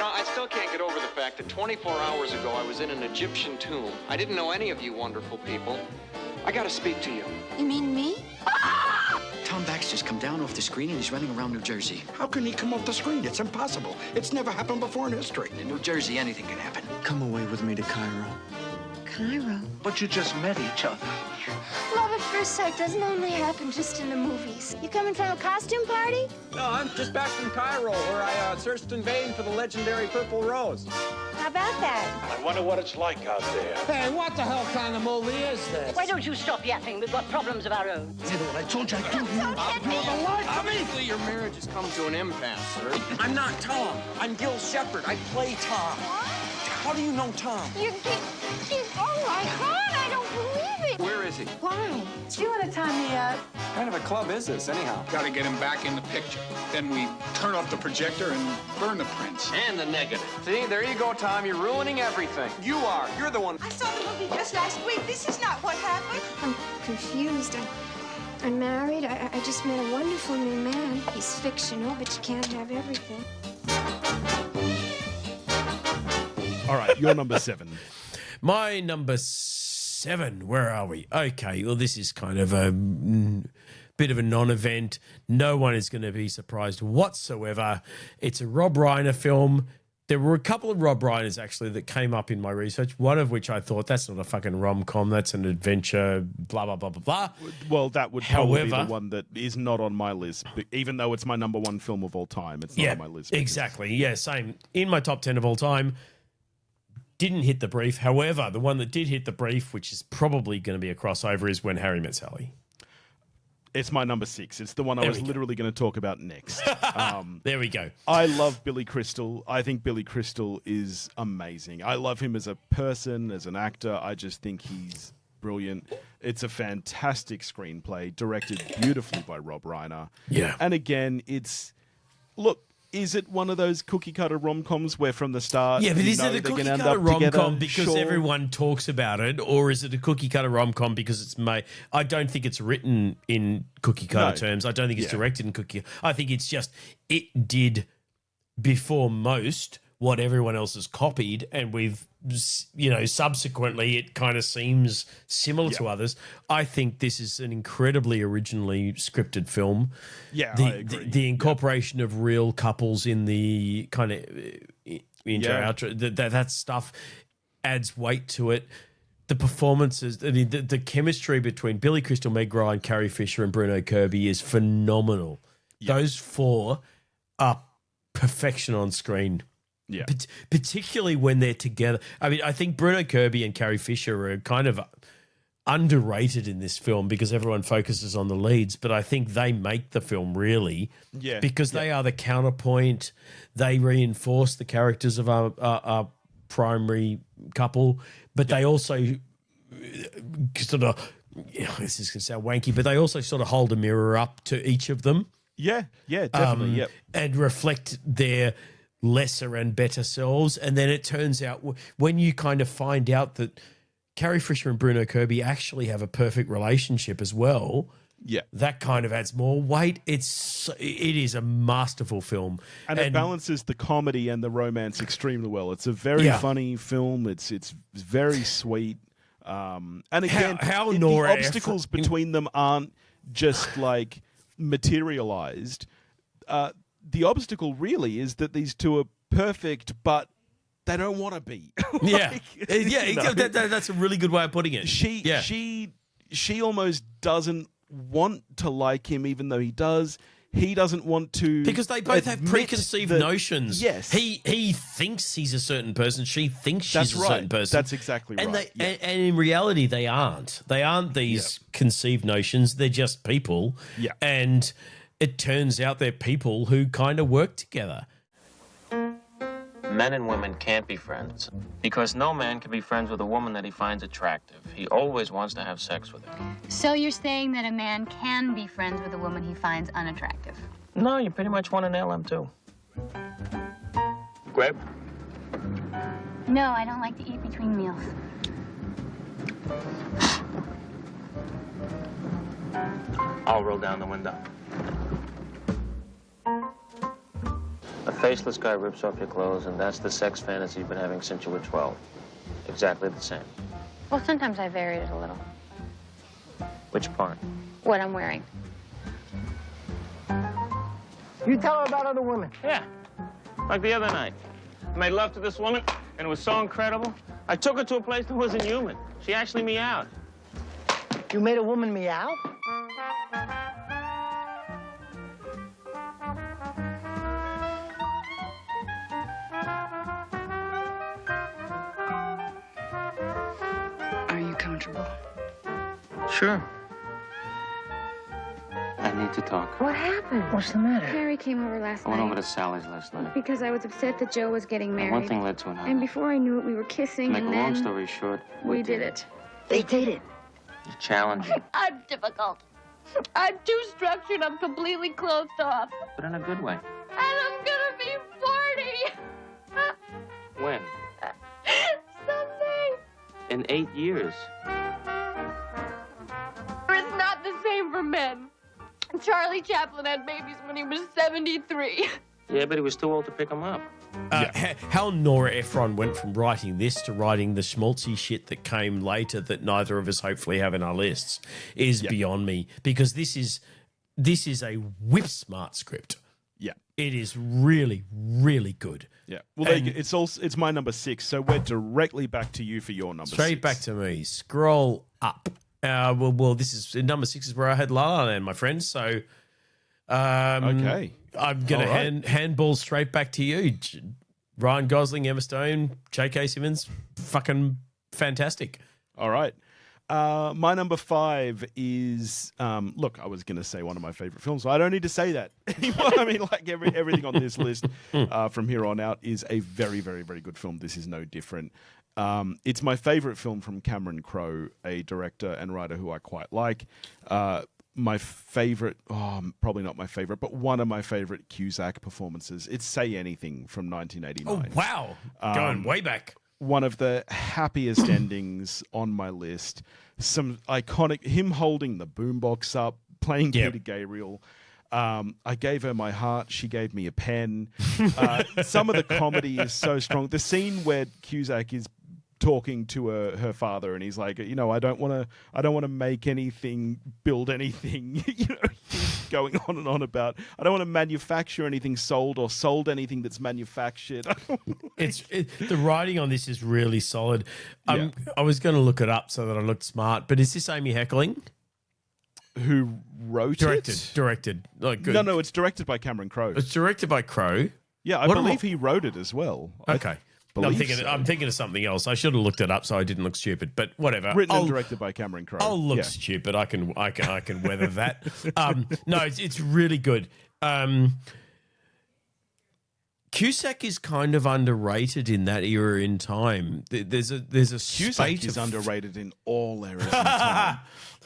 I still can't get over the fact that 24 hours ago I was in an Egyptian tomb. I didn't know any of you wonderful people. I gotta speak to you. You mean me? Tom Baxter's come down off the screen and he's running around New Jersey. How can he come off the screen? It's impossible. It's never happened before in history. In New Jersey, anything can happen. Come away with me to Cairo. Cairo? But you just met each other. Love at first sight doesn't only happen just in the movies. You coming from a costume party? No, I'm just back from Cairo, where I searched in vain for the legendary Purple Rose. How about that? I wonder what it's like out there. Hey, what the hell kind of movie is this? Why don't you stop yapping? We've got problems of our own. You know what I told you I'd do? Obviously, your marriage has come to an impasse, sir. I'm not Tom. I'm Gil Shepard. I play Tom. How do you know Tom? Oh my God, I don't believe it. Where is he? Why? Do you want to tie me up? What kind of a club is this, anyhow? Gotta get him back in the picture. Then we turn off the projector and burn the prints. And the negative. See, there you go, Tom. You're ruining everything. You are. You're the one. I saw the movie just last week. This is not what happened. I'm confused. I'm married. I just met a wonderful new man. He's fictional, but you can't have everything. All right, your number 7. My number 7. Where are we? Okay, well, this is kind of a bit of a non-event. No one is going to be surprised whatsoever. It's a Rob Reiner film. There were a couple of Rob Reiners, actually, that came up in my research, one of which I thought, that's not a fucking rom-com, that's an adventure, blah, blah, blah, blah, blah. Well, that would probably be the one that is not on my list, but even though it's my number 1 film of all time, it's not on my list. Exactly. Yeah, same. In my top 10 of all time. Didn't hit the brief. However, the one that did hit the brief, which is probably going to be a crossover, is When Harry Met Sally. It's my number 6. It's the one I was literally going to talk about next. There we go. I love Billy Crystal. I think Billy Crystal is amazing. I love him as a person, as an actor. I just think he's brilliant. It's a fantastic screenplay, directed beautifully by Rob Reiner. Yeah. And again, is it one of those cookie-cutter rom-coms where from the start... Yeah, but is it a cookie-cutter rom-com because everyone talks about it, or is it a cookie-cutter rom-com because it's made... I don't think it's written in cookie-cutter terms. I don't think it's directed in cookie... I think it's just... It did, before most, what everyone else has copied, and we've... subsequently it kind of seems similar to others. I think this is an incredibly originally scripted film. Yeah, I agree. The incorporation of real couples in the kind of intro, outro, that stuff adds weight to it. The performances, I mean, the chemistry between Billy Crystal, Meg Ryan, Carrie Fisher, and Bruno Kirby is phenomenal. Yeah. Those 4 are perfection on screen. Yeah. Particularly when they're together. I mean, I think Bruno Kirby and Carrie Fisher are kind of underrated in this film because everyone focuses on the leads, but I think they make the film really because they are the counterpoint. They reinforce the characters of our primary couple, but they also sort of, this is going to sound wanky, but they also sort of hold a mirror up to each of them. Yeah, definitely, and reflect their lesser and better selves. And then it turns out when you kind of find out that Carrie Fisher and Bruno Kirby actually have a perfect relationship as well, that kind of adds more weight. It is a masterful film. And it balances the comedy and the romance extremely well. It's a very funny film. It's very sweet. And again, the obstacles between them aren't just like materialized. the obstacle really is that these two are perfect, but they don't want to be. Yeah, that's a really good way of putting it. She almost doesn't want to like him, even though he does. He doesn't want to, because they both have preconceived notions. Yes, he thinks he's a certain person. She thinks she's a certain person. That's exactly right. And in reality, they aren't. They aren't these conceived notions. They're just people. Yeah, and it turns out they're people who kind of work together. Men and women can't be friends because no man can be friends with a woman that he finds attractive. He always wants to have sex with her. So you're saying that a man can be friends with a woman he finds unattractive? No, you pretty much want to nail him too. Grape? No, I don't like to eat between meals. I'll roll down the window. A faceless guy rips off your clothes, and that's the sex fantasy you've been having since you were 12. Exactly the same. Well, sometimes I varied it a little. Which part? What I'm wearing. You tell her about other women. Yeah. Like the other night. I made love to this woman, and it was so incredible. I took her to a place that wasn't human. She actually meowed. You made a woman meow? Are you comfortable? Sure. I need to talk. What happened? What's the matter? Harry came over last I went night. over to Sally's last night. Because I was upset that Joe was getting married. And one thing led to another. And before I knew it, we were kissing, To make and a long then story short, we did it. They dated. You're challenging, I'm difficult. I'm too structured. I'm completely closed off. but in a good way. And I'm gonna be 40. When? Someday. In 8 years. It's not the same for men. Charlie Chaplin had babies when he was 73. Yeah, but he was too old to pick them up. How Nora Ephron went from writing this to writing the schmaltzy shit that came later that neither of us hopefully have in our lists is beyond me, because this is a whip smart script. Yeah, it is really, really good. Yeah, well, it's my number 6, so we're directly back to you for your number. Straight 6. back to me. Scroll up. Well, this is number 6 is where I had La La Land, my friends. So, okay, I'm gonna handball straight back to you. Ryan Gosling, Emma Stone, J.K. Simmons, fucking fantastic. All right. My number 5 is look, I was going to say one of my favorite films, so I don't need to say that anymore. I mean, like everything on this list from here on out is a very, very, very good film. This is no different. It's my favorite film from Cameron Crowe, a director and writer who I quite like. My favorite, probably not my favorite, but one of my favorite Cusack performances. It's Say Anything from 1989. Oh, wow. Going way back. One of the happiest endings on my list. Some iconic, him holding the boombox up, playing Peter Gabriel. I gave her my heart. She gave me a pen. Some of the comedy is so strong. The scene where Cusack is talking to her father, and he's like, I don't want to make anything, build anything. He's going on and on about, I don't want to manufacture anything sold or sold anything that's manufactured. The writing on this is really solid. I was going to look it up so that I looked smart, but is this Amy Heckerling? Who wrote it? Directed. Like, No, it's directed by Cameron Crowe. It's directed by Crowe. Yeah, I believe he wrote it as well. Okay. No, I'm thinking of something else. I should have looked it up so I didn't look stupid. But whatever. Written and directed by Cameron Crowe. I'll look stupid. I can weather that. No, it's really good. Cusack is kind of underrated in that era in time. There's a Cusack is underrated in all eras in time.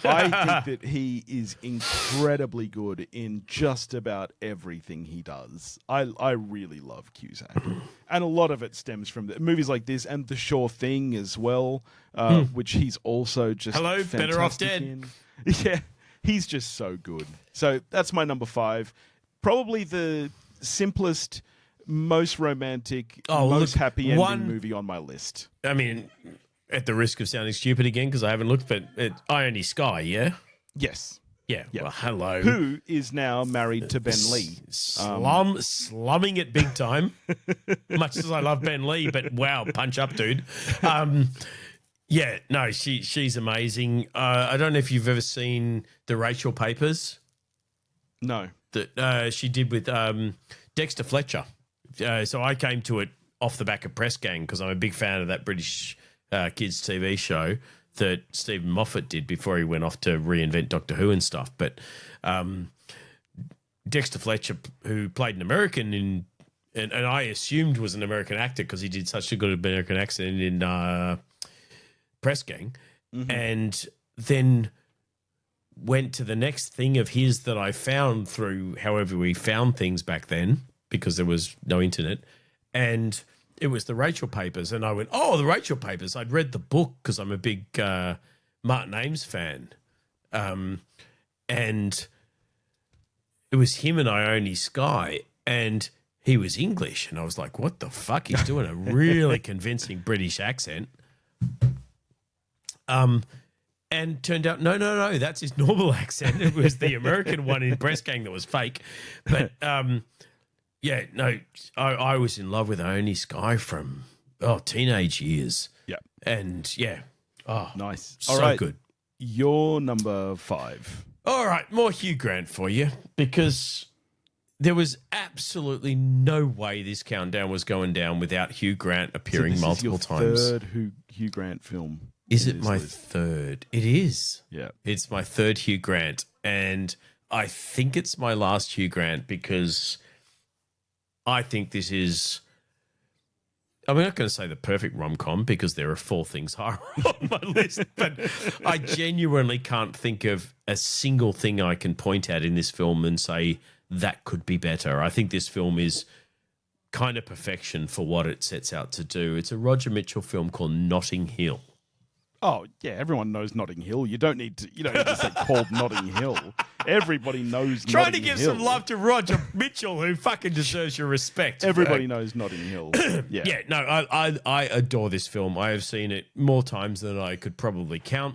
I think that he is incredibly good in just about everything he does. I really love Cusack. And a lot of it stems from movies like this and The Sure Thing as well, which he's also just Better Off Dead. in. Yeah, he's just so good. So that's my number 5. Probably the simplest, most romantic, most happy ending movie on my list. I mean, at the risk of sounding stupid again, because I haven't looked, but Ione Sky, yeah? Yes. Yeah, well, hello. Who is now married to Ben Lee. Slumming it big time. Much as I love Ben Lee, but wow, punch up, dude. Yeah, no, she's amazing. I don't know if you've ever seen the Rachel Papers. No. That she did with Dexter Fletcher. So I came to it off the back of Press Gang because I'm a big fan of that British kids TV show that Stephen Moffat did before he went off to reinvent Doctor Who and stuff. But Dexter Fletcher, who played an American and I assumed was an American actor because he did such a good American accent in Press Gang, and then went to the next thing of his that I found through however we found things back then because there was no internet, and it was the Rachel Papers, and I went, oh, the Rachel Papers. I'd read the book because I'm a big Martin Ames fan, and it was him and Ione Skye, and he was English, and I was like, what the fuck? He's doing a really convincing British accent. And turned out, no, that's his normal accent. It was the American one in Press Gang that was fake. But yeah, no, I was in love with Ione Skye from teenage years. Yeah, and yeah, nice, so all right, good. You're number 5. All right, more Hugh Grant for you because there was absolutely no way this countdown was going down without Hugh Grant appearing multiple times. Third Hugh Grant film. Is it my third? It is. Yeah. It's my third Hugh Grant. And I think it's my last Hugh Grant because I think this is, I'm not going to say the perfect rom-com because there are 4 things higher on my list, but I genuinely can't think of a single thing I can point at in this film and say that could be better. I think this film is kind of perfection for what it sets out to do. It's a Roger Mitchell film called Notting Hill. Oh, yeah, everyone knows Notting Hill. You don't need to say called Notting Hill. Everybody knows Trying Notting to give Hill. some love to Roger Mitchell, who fucking deserves your respect. Everybody knows Notting Hill. Yeah. Yeah, no, I adore this film. I have seen it more times than I could probably count.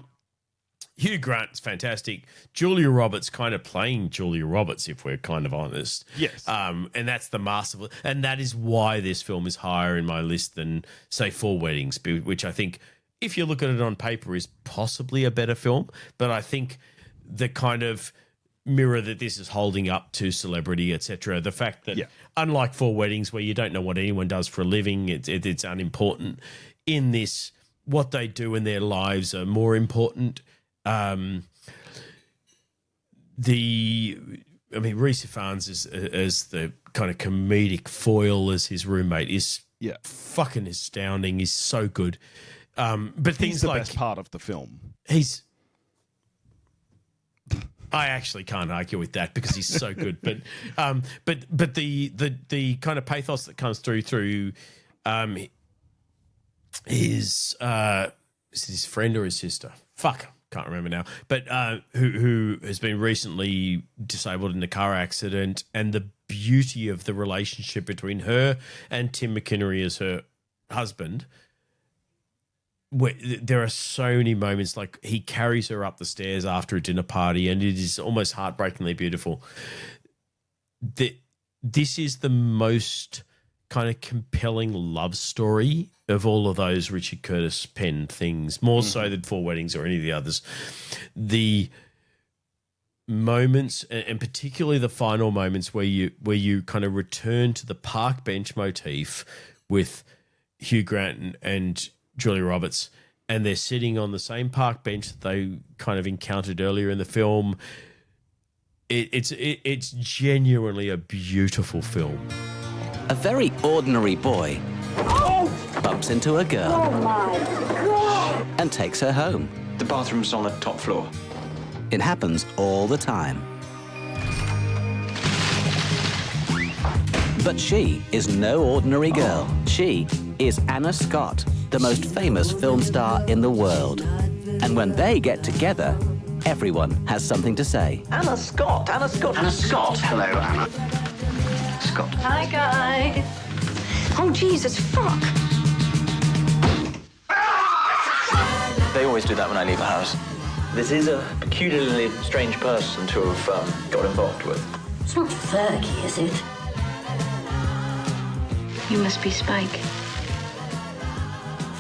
Hugh Grant's fantastic. Julia Roberts kind of playing Julia Roberts, if we're kind of honest. Yes. And that's the masterful. And that is why this film is higher in my list than, say, 4 Weddings, which I think, if you look at it on paper, is possibly a better film. But I think the kind of mirror that this is holding up to Celebrity, etc., the fact that unlike 4 Weddings, where you don't know what anyone does for a living, it's unimportant. In this, what they do in their lives are more important. Reese Ifans as the kind of comedic foil as his roommate is fucking astounding. He's so good. But things the like best part of the film. I actually can't argue with that because he's so good. But the kind of pathos that comes through is it his friend or his sister? Fuck, can't remember now. But who has been recently disabled in a car accident, and the beauty of the relationship between her and Tim McInnery as her husband. Where there are so many moments, like he carries her up the stairs after a dinner party, and it is almost heartbreakingly beautiful. This is the most kind of compelling love story of all of those Richard Curtis penned things, more so than 4 Weddings or any of the others. The moments, and particularly the final moments where you kind of return to the park bench motif with Hugh Grant and Julia Roberts, and they're sitting on the same park bench that they kind of encountered earlier in the film. It's genuinely a beautiful film. A very ordinary boy bumps into a girl and takes her home. The bathroom's on the top floor. It happens all the time. But she is no ordinary girl. She is Anna Scott, the most famous film star in the world. And when they get together, everyone has something to say. Anna Scott, Anna Scott. Anna Scott. Hello, Anna. Scott. Hi, guys. Oh, Jesus, fuck. They always do that when I leave a house. This is a peculiarly strange person to have got involved with. It's not Fergie, is it? You must be Spike.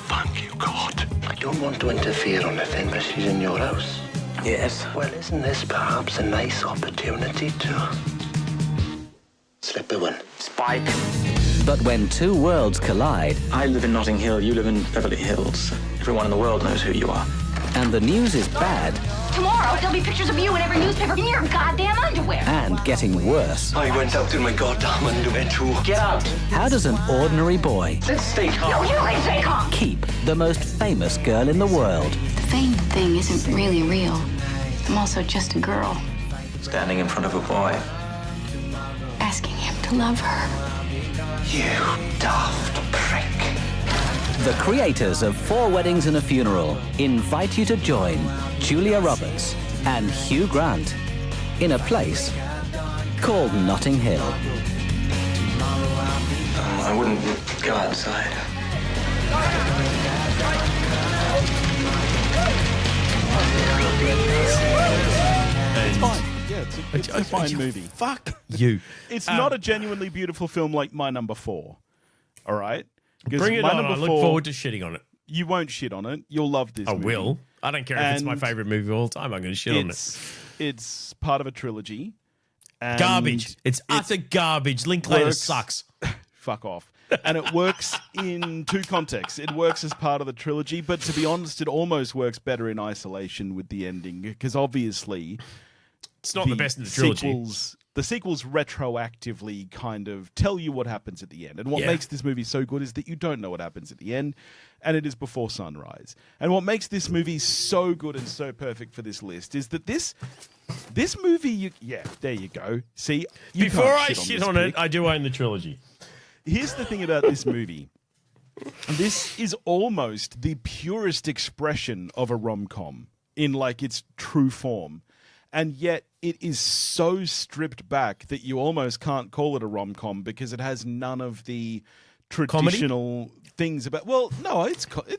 Thank you, God. I don't want to interfere on anything, but she's in your house. Yes. Well, isn't this perhaps a nice opportunity to slip a one? Spike. But when two worlds collide... I live in Notting Hill, you live in Beverly Hills. Everyone in the world knows who you are. And the news is bad... Tomorrow, there'll be pictures of you in every newspaper in your goddamn underwear. And getting worse. I went out in my goddamn underwear too. Get out. How does an ordinary boy... Let's stay calm. No, you can stay calm. ...keep the most famous girl in the world? The fame thing isn't really real. I'm also just a girl. Standing in front of a boy. Asking him to love her. You daft prick. The creators of 4 Weddings and a Funeral invite you to join Julia Roberts and Hugh Grant in a place called Notting Hill. I wouldn't go outside. It's fine. Yeah, it's a fine movie. Fuck you. It's not a genuinely beautiful film like my number 4. All right? 'Cause Bring it my on. number I look 4 forward to shitting on it. You won't shit on it. You'll love this I movie. will. I don't care if it's my And favourite movie of all time. I'm going to shit on it. It's part of a trilogy. And Garbage. It's utter garbage. Linklater works- sucks. Fuck off. And it works in 2 contexts. It works as part of the trilogy, but to be honest, it almost works better in isolation with the ending, because obviously it's not the best in the trilogy. The sequels retroactively kind of tell you what happens at the end. And what makes this movie so good is that you don't know what happens at the end, and it is before sunrise. And what makes this movie so good and so perfect for this list is that this movie, there you go. See, Before I shit on it, I do own the trilogy. Here's the thing about this movie. This is almost the purest expression of a rom-com in like its true form. And yet it is so stripped back that you almost can't call it a rom-com because it has none of the traditional things about... Well, no,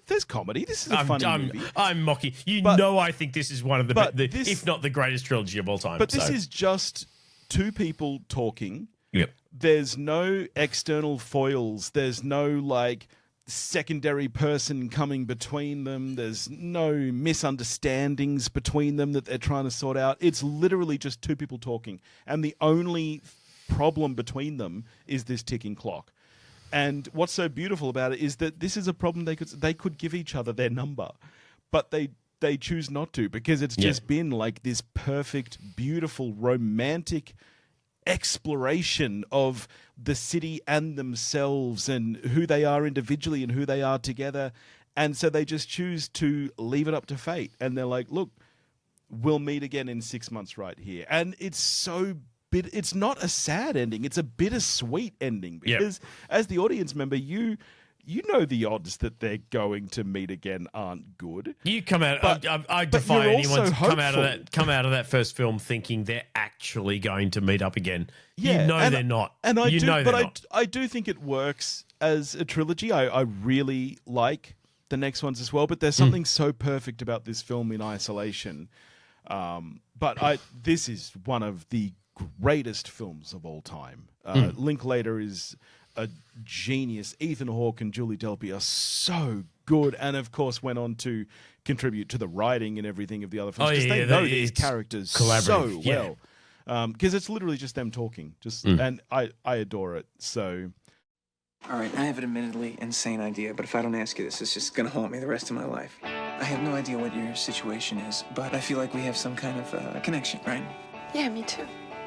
there's comedy. This is a funny movie. I'm mocking. I think this is one of if not the greatest trilogy of all time. But this is just 2 people talking. Yep. There's no external foils. There's no like secondary person coming between them. There's no misunderstandings between them that they're trying to sort out. It's literally just 2 people talking. And the only problem between them is this ticking clock. And what's so beautiful about it is that this is a problem they could give each other their number, but they choose not to, because it's just been like this perfect, beautiful, romantic exploration of the city and themselves and who they are individually and who they are together. And so they just choose to leave it up to fate. And they're like, look, we'll meet again in 6 months right here. And it's so it's not a sad ending. It's a bittersweet ending, because as the audience member, you know the odds that they're going to meet again aren't good. You come out. I defy anyone to come out of that first film thinking they're actually going to meet up again. Yeah, they're not. And I do think it works as a trilogy. I really like the next ones as well. But there's something so perfect about this film in isolation. This is one of the greatest films of all time. Linklater is a genius. Ethan Hawke and Julie Delpy are so good, and of course went on to contribute to the writing and everything of the other films, because they know these characters so well. Because it's literally just them talking. And I adore it. So, all right, I have an admittedly insane idea, but if I don't ask you this, it's just gonna haunt me the rest of my life. I have no idea what your situation is, but I feel like we have some kind of connection, right? Yeah, me too.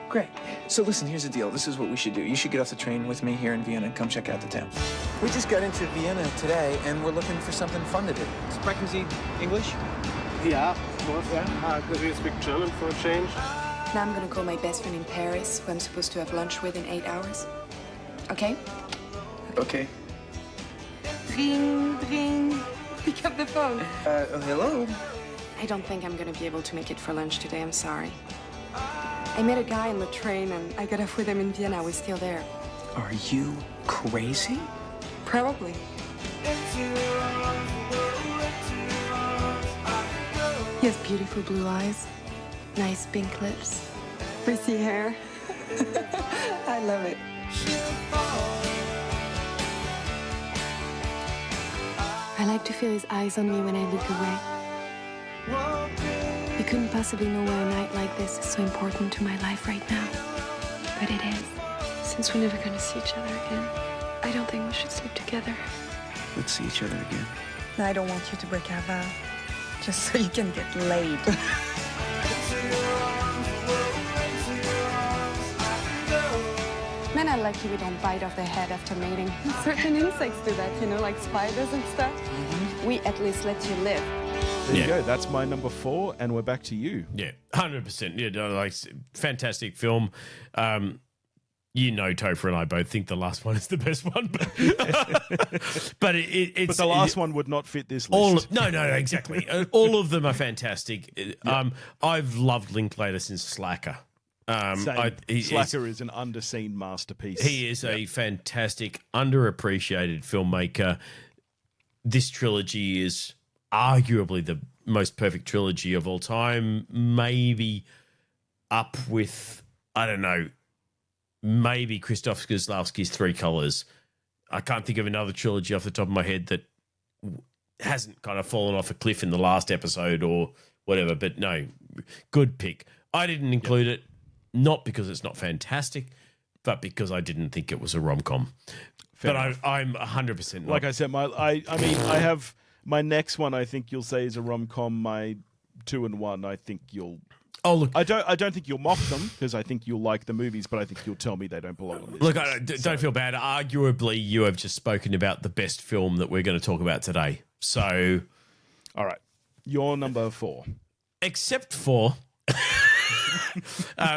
Great. So listen, here's the deal. This is what we should do. You should get off the train with me here in Vienna and come check out the town. We just got into Vienna today, and we're looking for something fun to do. Sprechen Sie English? Yeah, of course, yeah. Do you speak German for a change? Now I'm gonna call my best friend in Paris, who I'm supposed to have lunch with in 8 hours. Okay? Okay. Ring, ring. Pick up the phone. Hello? I don't think I'm gonna be able to make it for lunch today, I'm sorry. I met a guy on the train and I got off with him in Vienna. We're still there. Are you crazy? Probably. He has beautiful blue eyes, nice pink lips, frizzy hair. I love it. I like to feel his eyes on me when I look away. You couldn't possibly know why a night like this is so important to my life right now. But it is. Since we're never going to see each other again, I don't think we should sleep together. Let's see each other again. I don't want you to break our vow, just so you can get laid. Men are lucky we don't bite off their head after mating. Certain insects do that, you know, like spiders and stuff. We at least let you live. There you go. That's my number 4, and we're back to you. Yeah, 100%. Yeah, no, like fantastic film. You know, Topher and I both think the last one is the best one, but it's but the last one would not fit this list. No, exactly. All of them are fantastic. I've loved Linklater since Slacker. Slacker is an underseen masterpiece. He is a fantastic, underappreciated filmmaker. This trilogy is arguably the most perfect trilogy of all time. Maybe up with, I don't know, maybe Krzysztof Kieslowski's Three Colors. I can't think of another trilogy off the top of my head that hasn't kind of fallen off a cliff in the last episode or whatever. But no, good pick. I didn't include it, not because it's not fantastic, but because I didn't think it was a rom-com. But I'm 100% not. Like I said, I have my next one. I think you'll say is a rom-com. My 2 and 1, I think you'll. Oh look, I don't think you'll mock them because I think you'll like the movies, but I think you'll tell me they don't belong on this. Look, list. don't feel bad. Arguably, you have just spoken about the best film that we're going to talk about today. So, all right, your number 4, except for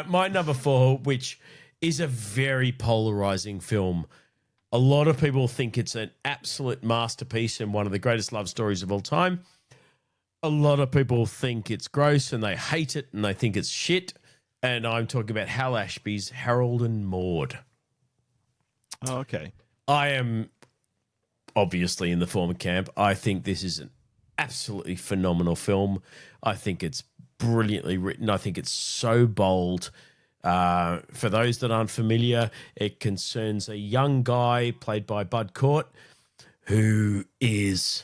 my number 4, which is a very polarizing film. A lot of people think it's an absolute masterpiece and one of the greatest love stories of all time. A lot of people think it's gross and they hate it and they think it's shit. And I'm talking about Hal Ashby's Harold and Maude. Oh, okay. I am obviously in the former camp. I think this is an absolutely phenomenal film. I think it's brilliantly written. I think it's so bold. For those that aren't familiar, it concerns a young guy played by Bud Cort who is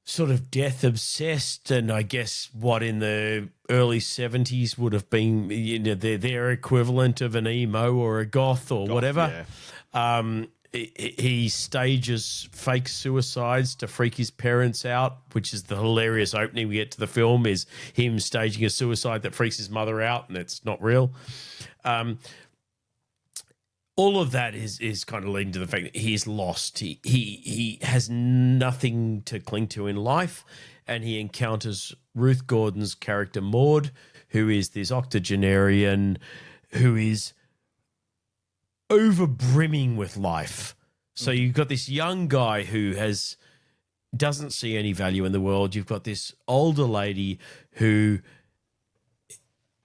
sort of death obsessed, and I guess what in the early 70s would have been, you know, their equivalent of an emo or a goth or whatever. Yeah. He stages fake suicides to freak his parents out, which is the hilarious opening we get to the film, is him staging a suicide that freaks his mother out, and it's not real. All of that is kind of leading to the fact that he's lost. He has nothing to cling to in life, and he encounters Ruth Gordon's character Maude, who is this octogenarian who is over brimming with life. So you've got this young guy who doesn't see any value in the world. You've got this older lady who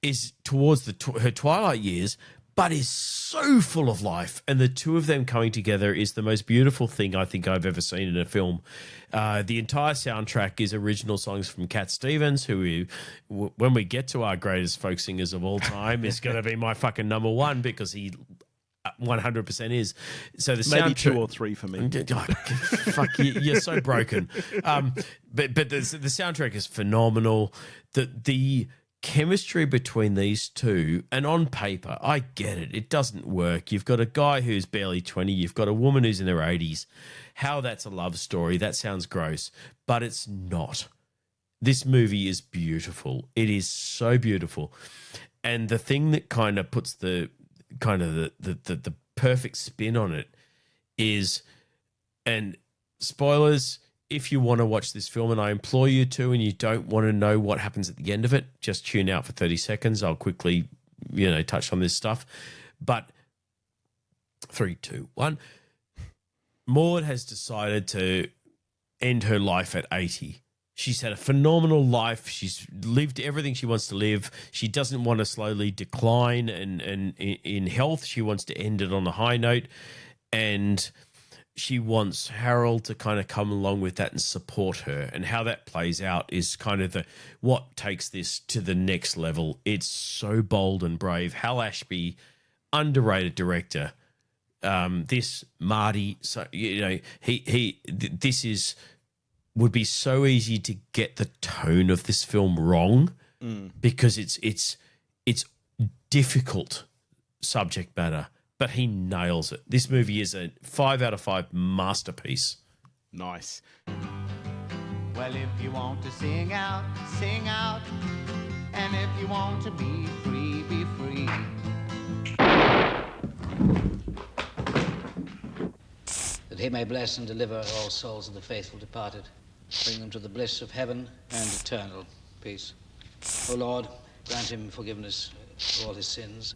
is towards her twilight years, but is so full of life. And the two of them coming together is the most beautiful thing I think I've ever seen in a film. The entire soundtrack is original songs from Cat Stevens, who, when we get to our greatest folk singers of all time, is going to be my fucking number 1 because he 100% is. So the maybe soundtrack, 2 or 3 for me. Fuck you, you're so broken. But the soundtrack is phenomenal. The chemistry between these two, and on paper, I get it. It doesn't work. You've got a guy who's barely 20. You've got a woman who's in her 80s. How that's a love story, that sounds gross, but it's not. This movie is beautiful. It is so beautiful. And the thing that kind of puts the perfect spin on it is, and spoilers, if you want to watch this film, and I implore you to, and you don't want to know what happens at the end of it, just tune out for 30 seconds. I'll quickly, touch on this stuff. But 3, 2, 1. Maude has decided to end her life at 80. She's had a phenomenal life. She's lived everything she wants to live. She doesn't want to slowly decline and in health. She wants to end it on a high note. And she wants Harold to kind of come along with that and support her, and how that plays out is kind of what takes this to the next level. It's so bold and brave. Hal Ashby, underrated director. This Marty, so this would be so easy to get the tone of this film wrong because it's difficult subject matter, but he nails it. This movie is a 5 out of 5 masterpiece. Nice. Well, if you want to sing out, sing out. And if you want to be free, be free. That he may bless and deliver all souls of the faithful departed, bring them to the bliss of heaven and eternal peace. O Lord, grant him forgiveness for all his sins.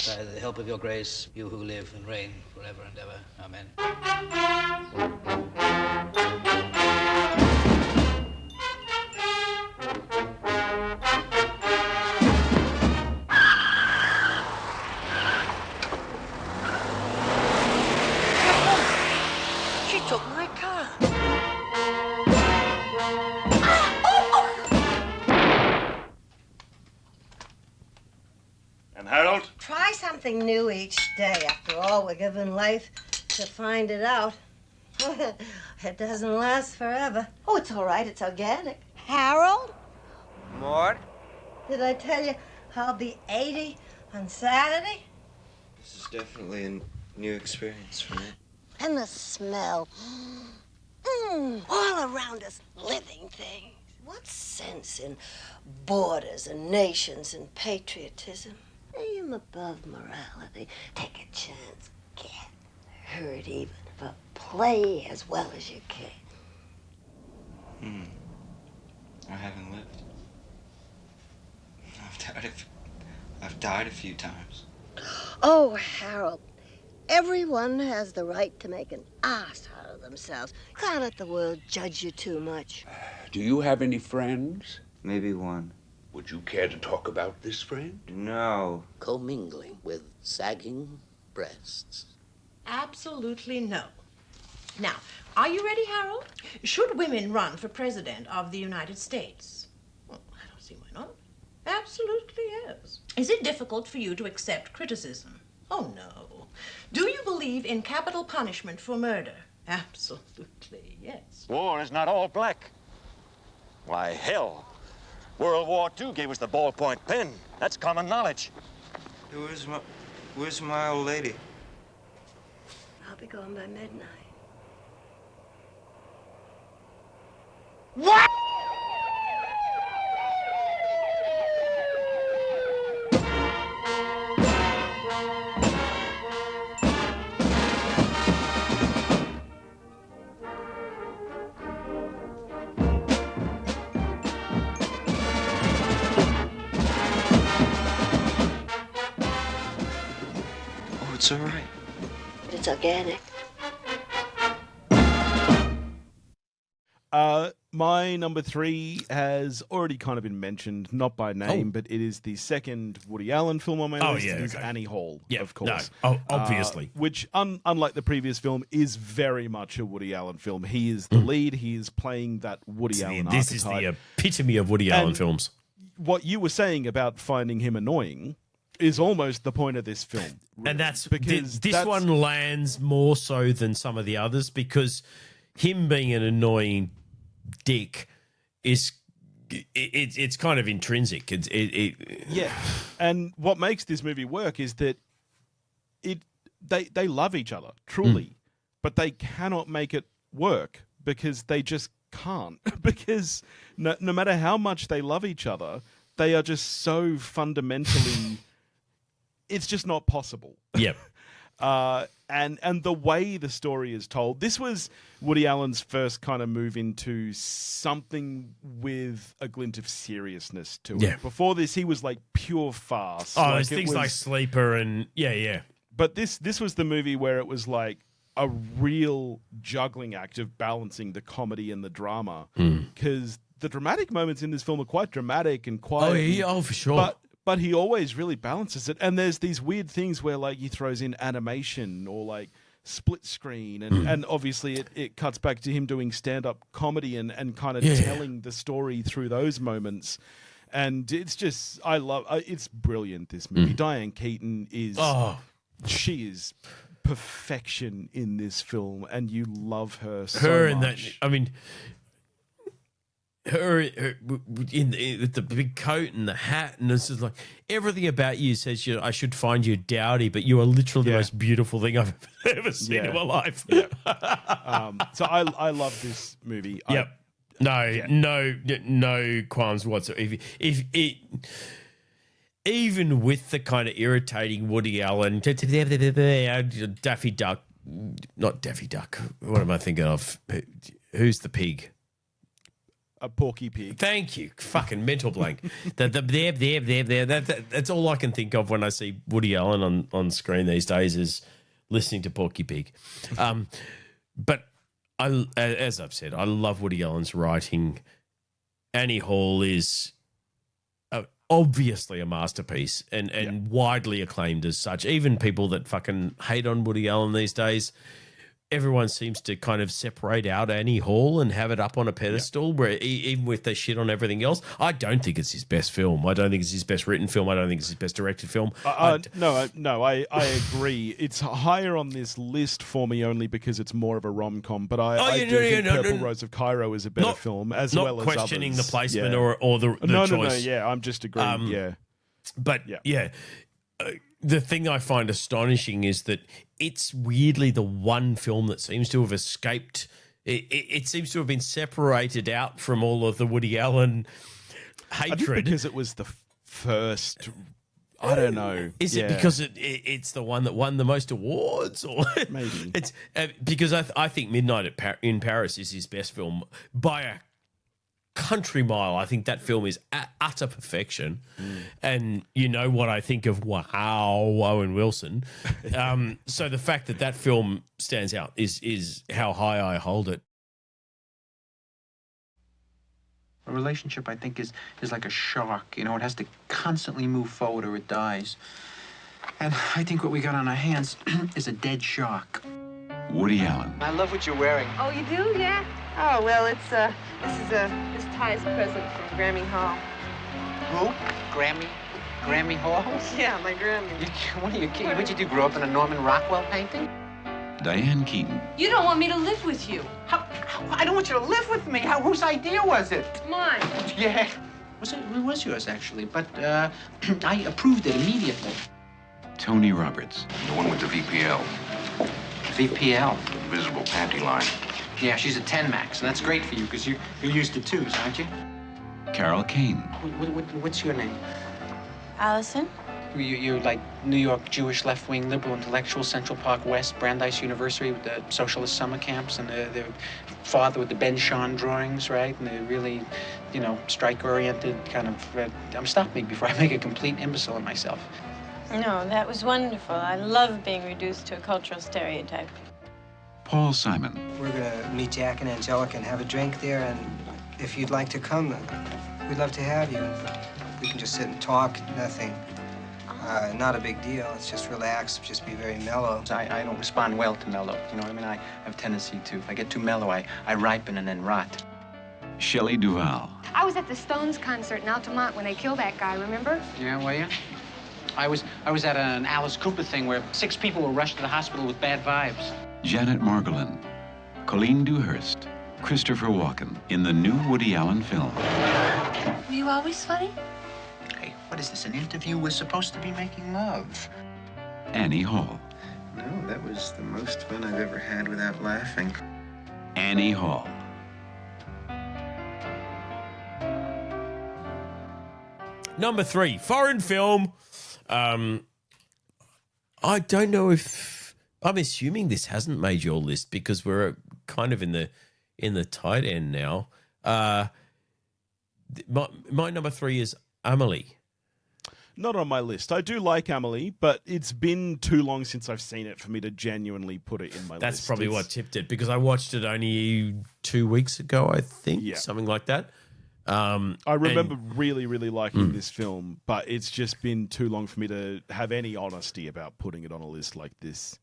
By the help of your grace, you who live and reign forever and ever. Amen. She took my car. And Harold? Try something new each day. After all, we're given life to find it out. It doesn't last forever. Oh, it's all right. It's organic. Harold? Mort? Did I tell you I'll be 80 on Saturday? This is definitely a new experience for me. And the smell. All around us, living things. What sense in borders and nations and patriotism? Aim above morality. Take a chance. Get hurt even, but play as well as you can. I haven't lived. I've died a few times. Oh, Harold, everyone has the right to make an ass out of themselves. Can't let the world judge you too much. Do you have any friends? Maybe one. Would you care to talk about this friend? No. Commingling with sagging breasts. Absolutely no. Now, are you ready, Harold? Should women run for president of the United States? Well, I don't see why not. Absolutely yes. Is it difficult for you to accept criticism? Oh, no. Do you believe in capital punishment for murder? Absolutely yes. War is not all black. Why, hell, World War II gave us the ballpoint pen. That's common knowledge. Hey, where's my old lady? I'll be gone by midnight. What? Oh, it's all right. It's organic. My number 3 has already kind of been mentioned, not by name, but it is the second Woody Allen film on my list. Yeah, It is okay. Annie Hall, Yeah, of course. no, obviously. Which, unlike the previous film, is very much a Woody Allen film. He is the lead. He is playing that Woody Allen This is archetype. the epitome of Woody Allen And films. What you were saying about finding him annoying is almost the point of this film. And that's because this that's- one lands more so than some of the others because him being an annoying dick is it's kind of intrinsic. Yeah, and what makes this movie work is that they love each other truly, but they cannot make it work because they just can't. Because no matter how much they love each other, they are just so fundamentally. It's just not possible. Yep. And the way the story is told, this was Woody Allen's first kind of move into something with a glint of seriousness to it. Yeah. Before this, he was like pure farce. Oh, Like, there's it things like was- Sleeper and yeah. But this was the movie where it was like a real juggling act of balancing the comedy and the drama. Because the dramatic moments in this film are quite dramatic and quite... for sure. But he always really balances it. And there's these weird things where like he throws in animation or like split screen, and obviously it cuts back to him doing stand-up comedy and kind of telling the story through those moments. And it's just, I love, it's brilliant, this movie. Diane Keaton is, she is perfection in this film, and you love her so much. Her with the big coat and the hat, and it's just like everything about you says I should find you dowdy, but you are literally the most beautiful thing I've ever seen in my life. So I love this movie. No qualms whatsoever. If it, even with the kind of irritating Woody Allen, Daffy Duck, not Daffy Duck. What am I thinking of? Who's the pig? A Porky Pig. Thank you. Fucking mental blank. That's all I can think of when I see Woody Allen on screen these days is listening to Porky Pig. But as I've said, I love Woody Allen's writing. Annie Hall is obviously a masterpiece and widely acclaimed as such. Even people that fucking hate on Woody Allen these days, everyone seems to kind of separate out Annie Hall and have it up on a pedestal where even with the shit on everything else. I don't think it's his best film. I don't think it's his best written film. I don't think it's his best directed film. No, I agree. It's higher on this list for me only because it's more of a rom-com, but I do think Purple Rose of Cairo is a better film as well as others. Not questioning the placement or the choice. No, I'm just agreeing, But the thing I find astonishing is that it's weirdly the one film that seems to have escaped. It seems to have been separated out from all of the Woody Allen hatred. I think because it was the first. I don't know. Is it because it's the one that won the most awards, or maybe it's because I think Midnight in Paris is his best film by a country mile. I think that film is utter perfection, and you know what I think of Owen Wilson. So the fact that film stands out is how high I hold it. A relationship, I think, is like a shark. You know, it has to constantly move forward or it dies. And I think what we got on our hands is a dead shark. Woody Allen. I love what you're wearing. Oh, you do? Yeah? Oh, well, this is Ty's present from Grammy Hall. Who? Grammy Hall? Yeah, my Grammy. What are you kidding? What'd you do, grow up in a Norman Rockwell painting? Diane Keaton. You don't want me to live with you. I don't want you to live with me. Whose idea was it? Mine. Yeah. It was yours, actually, but I approved it immediately. Tony Roberts. The one with the VPL. VPL? The visible panty line. Yeah, she's a 10 max, and that's great for you because you're used to 2s, aren't you? Carol Kane. What's your name? Allison? You're like New York Jewish left-wing liberal intellectual, Central Park West, Brandeis University with the socialist summer camps, and their father with the Ben Shahn drawings, right? And they're really, strike-oriented kind of. Stop me before I make a complete imbecile of myself. No, that was wonderful. I love being reduced to a cultural stereotype. Paul Simon. We're gonna meet Jack and Angelica and have a drink there, and if you'd like to come, we'd love to have you. We can just sit and talk, nothing. Not a big deal. It's just relax, just be very mellow. I don't respond well to mellow. You know what I mean? I have a tendency to. If I get too mellow, I ripen and then rot. Shelley Duvall. I was at the Stones concert in Altamont when they killed that guy, remember? Yeah, were you? I was at an Alice Cooper thing where 6 people were rushed to the hospital with bad vibes. Janet Margolin. Colleen Dewhurst. Christopher Walken in the new Woody Allen film. Were you always funny? Hey, what is this, an interview? We're supposed to be making love. Annie Hall. No, that was the most fun I've ever had without laughing. Annie Hall. Number 3, foreign film. I don't know if I'm assuming this hasn't made your list because we're kind of in the tight end now. My number 3 is Amelie. Not on my list. I do like Amelie, but it's been too long since I've seen it for me to genuinely put it in my list. That's probably what tipped it because I watched it only 2 weeks ago, I think, something like that. I remember really, really liking this film, but it's just been too long for me to have any honesty about putting it on a list like this.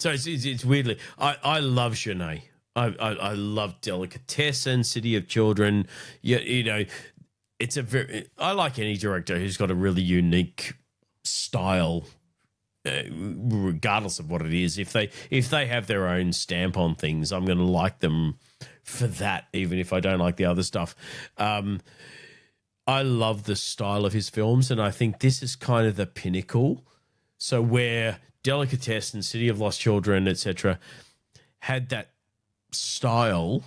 So it's weirdly, I love Genet. I love Delicatessen, City of Children. You know, it's a very. I like any director who's got a really unique style, regardless of what it is. If they have their own stamp on things, I'm going to like them for that, even if I don't like the other stuff. I love the style of his films, and I think this is kind of the pinnacle. So where Delicatessen, City of Lost Children, etc., had that style,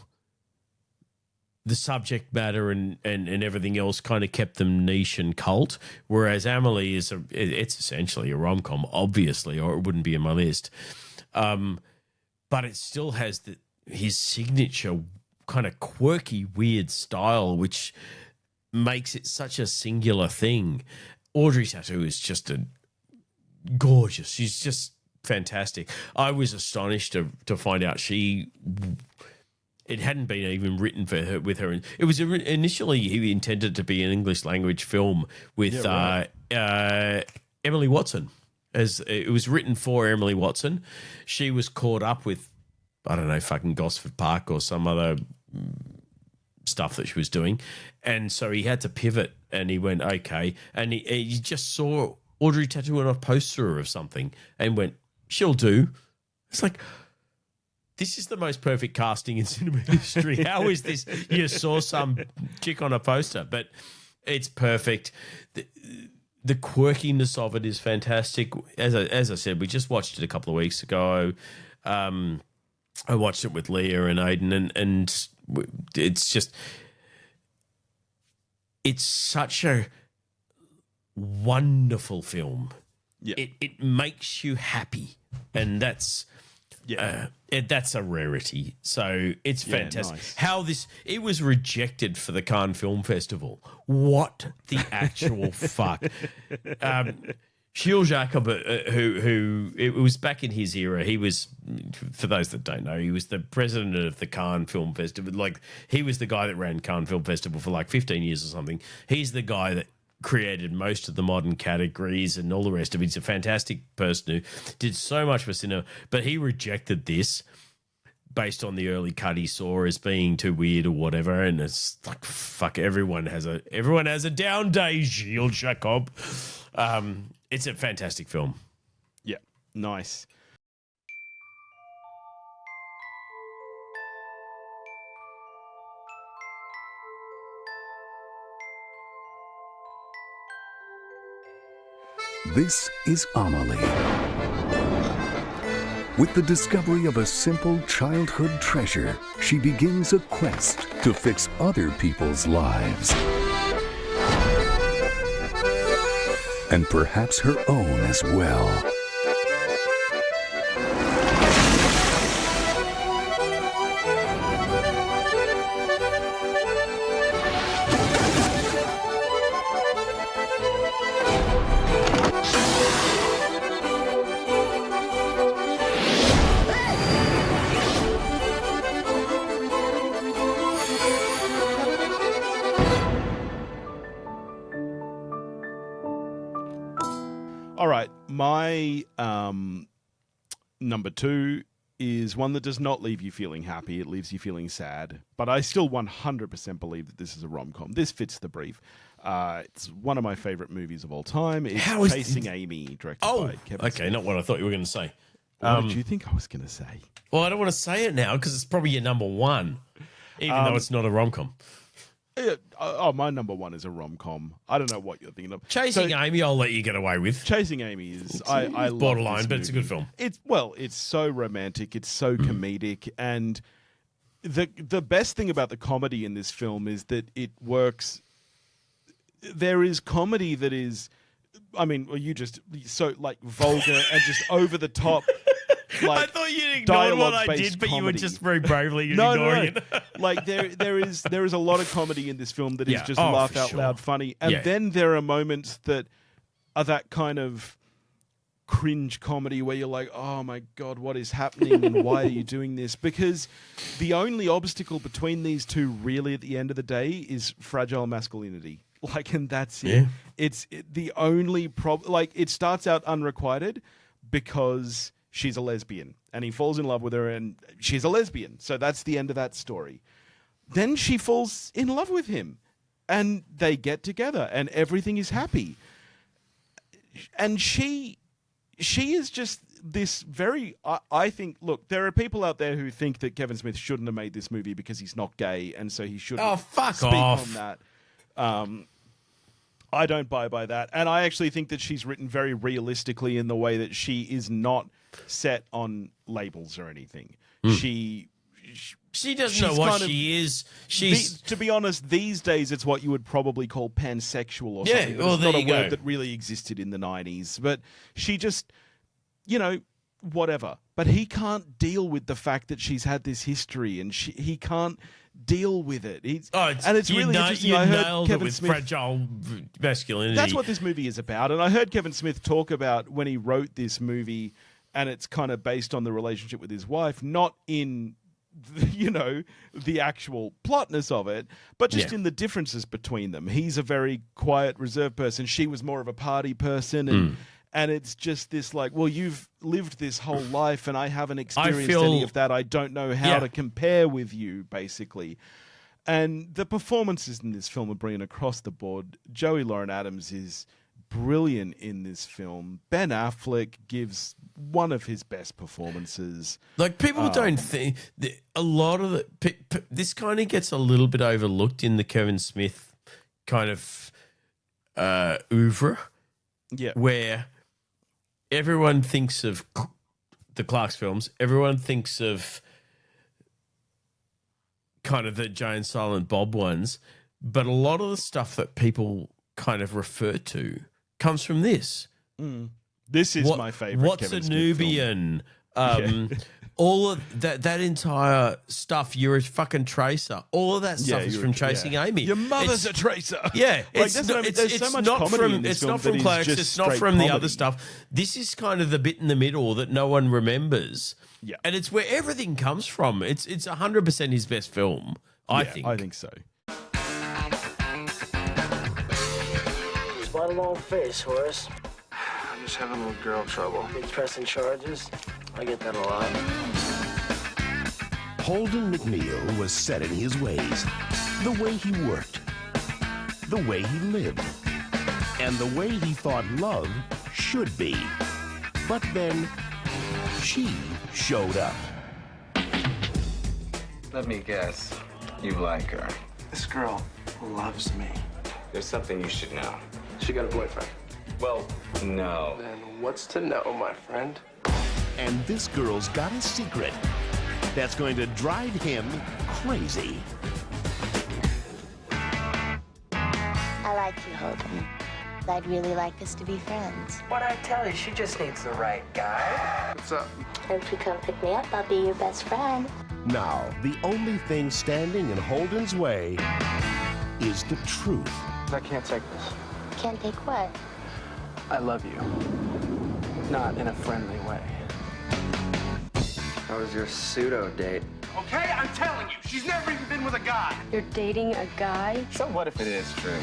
the subject matter and everything else kind of kept them niche and cult, whereas Amelie it's essentially a rom-com, obviously, or it wouldn't be in my list. But it still has his signature kind of quirky, weird style, which makes it such a singular thing. Audrey Tautou is just gorgeous. She's just fantastic. I was astonished to find out it hadn't been even written for her with her. It was initially intended to be an English language film with Emily Watson. As it was written for Emily Watson. She was caught up with, I don't know, fucking Gosford Park or some other stuff that she was doing. And so he had to pivot, and he went, okay. And he just saw Audrey Tautou on a poster of something and went, she'll do. It's like, this is the most perfect casting in cinema history. How is this? You saw some chick on a poster, but it's perfect. The quirkiness of it is fantastic. As I said, we just watched it a couple of weeks ago. I watched it with Leah and Aiden, and it's just, it's such a wonderful film. Yeah. It makes you happy, and that's that's a rarity. So it's fantastic. Nice. How it was rejected for the Cannes Film Festival. What the actual fuck? Gilles Jacob, who it was back in his era. He was, for those that don't know, he was the president of the Cannes Film Festival. Like, he was the guy that ran Cannes Film Festival for like 15 years or something. He's the guy that created most of the modern categories and all the rest of it. He's a fantastic person who did so much for cinema, but he rejected this based on the early cut he saw as being too weird or whatever. And it's like, fuck, everyone has a down day, Gilles Jacob. It's a fantastic film. Yeah, nice. This is Amelie. With the discovery of a simple childhood treasure, she begins a quest to fix other people's lives. And perhaps her own as well. All right, my number 2 is one that does not leave you feeling happy. It leaves you feeling sad. But I still 100% believe that this is a rom-com. This fits the brief. It's one of my favorite movies of all time. It's Chasing Amy, directed by Kevin Smith. Not what I thought you were going to say. What did you think I was going to say? Well, I don't want to say it now because it's probably your number 1, even though it's not a rom-com. My number 1 is a rom-com. I don't know what you're thinking of. Chasing Amy, I'll let you get away with. Chasing Amy is I love borderline, this but it's a good film. It's so romantic, it's so comedic, and the best thing about the comedy in this film is that it works. There is comedy that is, you just so like vulgar and just over the top. Like, I thought you'd ignored what I did, but you were just very bravely ignoring it. Like there is a lot of comedy in this film that is just laugh out loud funny, and then there are moments that are that kind of cringe comedy where you're like, oh my god, what is happening and why are you doing this? Because the only obstacle between these two, really, at the end of the day, is fragile masculinity. Like, and that's it. The only problem. Like, it starts out unrequited because she's a lesbian, and he falls in love with her, and she's a lesbian. So that's the end of that story. Then she falls in love with him, and they get together, and everything is happy. And she is just this very, I think, look, there are people out there who think that Kevin Smith shouldn't have made this movie because he's not gay, and so he shouldn't speak on that. I don't buy by that. And I actually think that she's written very realistically in the way that she is not set on labels or anything. She doesn't know what she is. To be honest, these days it's what you would probably call pansexual or something. Well, it's there not a you go. word that really existed in the 90s. But she just, whatever. But he can't deal with the fact that she's had this history, and he can't deal with it. It's really interesting. I heard Kevin Smith, fragile masculinity. That's what this movie is about. And I heard Kevin Smith talk about when he wrote this movie, and it's kind of based on the relationship with his wife, not in the actual plotness of it, but just in the differences between them. He's a very quiet, reserved person. She was more of a party person, and it's just this well, you've lived this whole life, and I haven't experienced any of that. I don't know how to compare with you, basically. And the performances in this film are brilliant across the board. Joey Lauren Adams is brilliant in this film. Ben Affleck gives one of his best performances. People don't think a lot of this kind of gets a little bit overlooked in the Kevin Smith kind of oeuvre, where everyone thinks of the Clark's films. Everyone thinks of kind of the Jay and Silent Bob ones, but a lot of the stuff that people kind of refer to comes from this. This is my favorite. What's Kevin a Smith Nubian? All of that entire stuff. You're a fucking tracer. All of that stuff is from Chasing Amy. Your mother's a tracer. Yeah, there's so much comedy in this it's film not from that is Clerks. just It's not straight from the comedy. other stuff. This is kind of the bit in the middle that no one remembers. Yeah, and it's where everything comes from. It's 100% his best film. I think. I think so. Spot a long face, Horace. I'm just having a little girl trouble. Big pressing charges. I get that a lot. Holden McNeil was set in his ways. The way he worked. The way he lived. And the way he thought love should be. But then, she showed up. Let me guess. You like her. This girl loves me. There's something you should know. She got a boyfriend. Well, no. Then what's to know, my friend? And this girl's got a secret that's going to drive him crazy. I like you, Holden. I'd really like us to be friends. What'd I tell you? She just needs the right guy. What's up? And if you come pick me up, I'll be your best friend. Now, the only thing standing in Holden's way is the truth. I can't take this. Can't take what? I love you. Not in a friendly way. How was your pseudo date? Okay, I'm telling you, she's never even been with a guy. You're dating a guy? So what if it is true?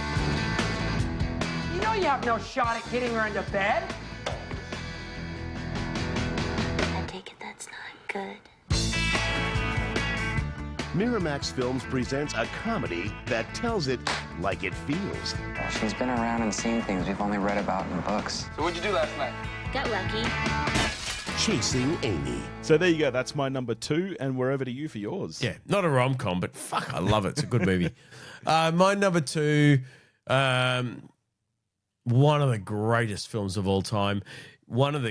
You know you have no shot at getting her into bed. I take it that's not good. Miramax Films presents a comedy that tells it like it feels. She's been around and seen things we've only read about in books. So what'd you do last night? Got lucky. Chasing Amy. So there you go. That's my number 2, and we're over to you for yours. Yeah, not a rom-com, but fuck, I love it. It's a good movie. My number 2, one of the greatest films of all time. One of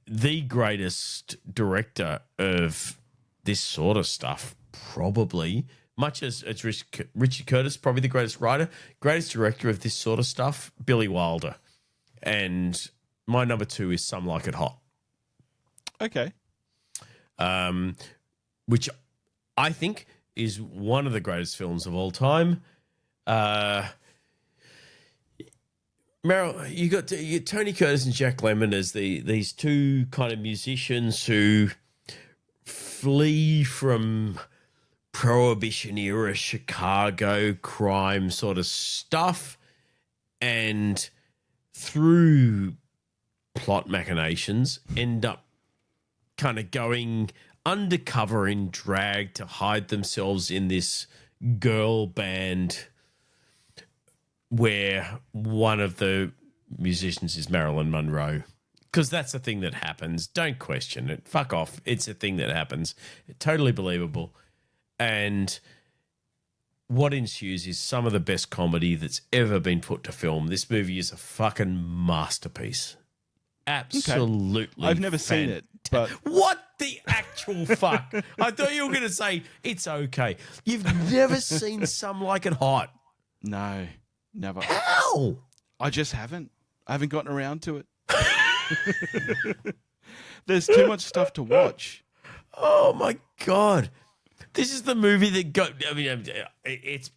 the greatest director of this sort of stuff, probably. Much as it's Richard Curtis, probably the greatest writer, greatest director of this sort of stuff, Billy Wilder. And my number 2 is Some Like It Hot. Okay. Which I think is one of the greatest films of all time. Meryl, you got Tony Curtis and Jack Lemmon as these two kind of musicians who flee from Prohibition era Chicago crime sort of stuff, and through plot machinations end up kind of going undercover in drag to hide themselves in this girl band where one of the musicians is Marilyn Monroe. Because that's a thing that happens. Don't question it. Fuck off. It's a thing that happens. Totally believable. And what ensues is some of the best comedy that's ever been put to film. This movie is a fucking masterpiece. Absolutely. I've never seen it, but what the actual fuck? I thought you were going to say it's okay. You've never seen Some Like It Hot. No, never. How? I just haven't. I haven't gotten around to it. There's too much stuff to watch. Oh my God. This is the movie that got, I mean, it's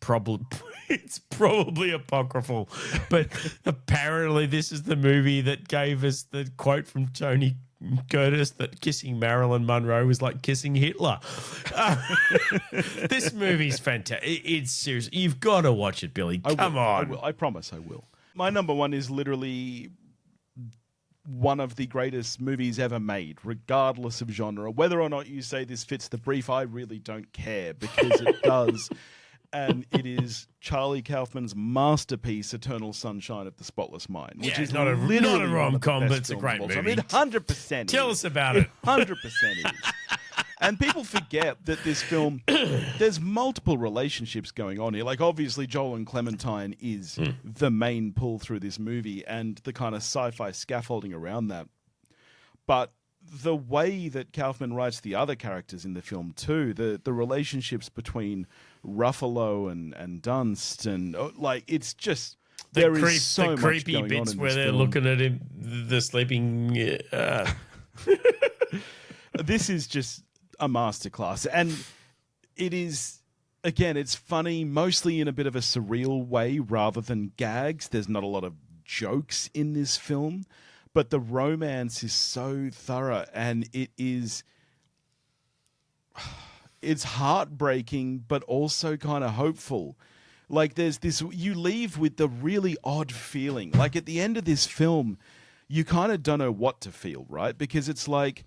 probably apocryphal, but apparently this is the movie that gave us the quote from Tony Curtis that kissing Marilyn Monroe was like kissing Hitler. This movie's fantastic. It's serious. You've got to watch it, Billy. Come on. I will. I promise I will. My number one is literally one of the greatest movies ever made, regardless of genre. Whether or not you say this fits the brief, I really don't care, because it does. And it is Charlie Kaufman's masterpiece, Eternal Sunshine of the Spotless Mind, which is not a rom-com, but it's a great movie. I mean, 100%. Tell us about it. 100% is. And people forget that this film, there's multiple relationships going on here. Like, obviously, Joel and Clementine is the main pull through this movie and the kind of sci-fi scaffolding around that. But the way that Kaufman writes the other characters in the film, too, the relationships between Ruffalo and Dunst, and, like, it's just... There is so much creepy going bits on in where this they're film. looking at him, the sleeping... This is just a masterclass, and it is, again, it's funny mostly in a bit of a surreal way rather than gags. There's not a lot of jokes in this film, but the romance is so thorough, and it's heartbreaking but also kind of hopeful. Like, there's this, you leave with the really odd feeling. Like, at the end of this film, you kind of don't know what to feel, right? Because it's like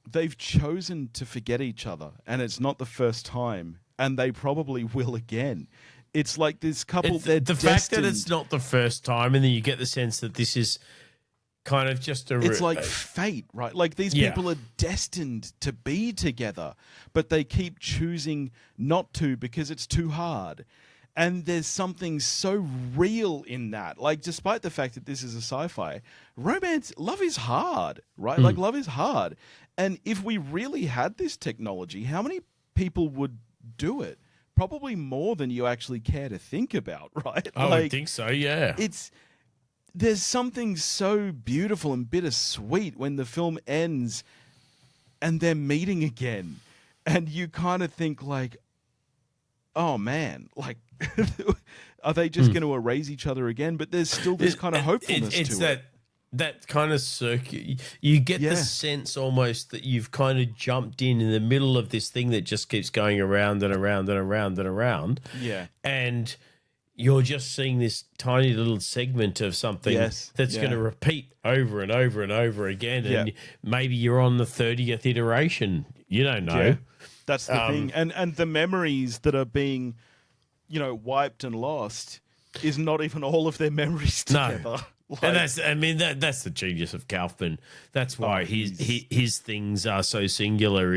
they've chosen to forget each other, and it's not the first time, and they probably will again. It's like this couple, they're the fact that it's not the first time, and then you get the sense that this is kind of just it's like fate, right? Like, these people are destined to be together, but they keep choosing not to because it's too hard. And there's something so real in that. Like, despite the fact that this is a sci-fi, love is hard, right? Like, love is hard. And if we really had this technology, how many people would do it? Probably more than you actually care to think about, right? I would think so, yeah. There's something so beautiful and bittersweet when the film ends and they're meeting again. And you kind of think, like, oh, man, like, are they just going to erase each other again? But there's still this kind of hopefulness to it. That kind of circuit. You get the sense almost that you've kind of jumped in the middle of this thing that just keeps going around and around and around and around. Yeah. And you're just seeing this tiny little segment of something that's going to repeat over and over and over again. And maybe you're on the 30th iteration. You don't know. Yeah. That's the thing. And the memories that are being, wiped and lost is not even all of their memories together. No. And that's the genius of Kaufman. That's why his things are so singular.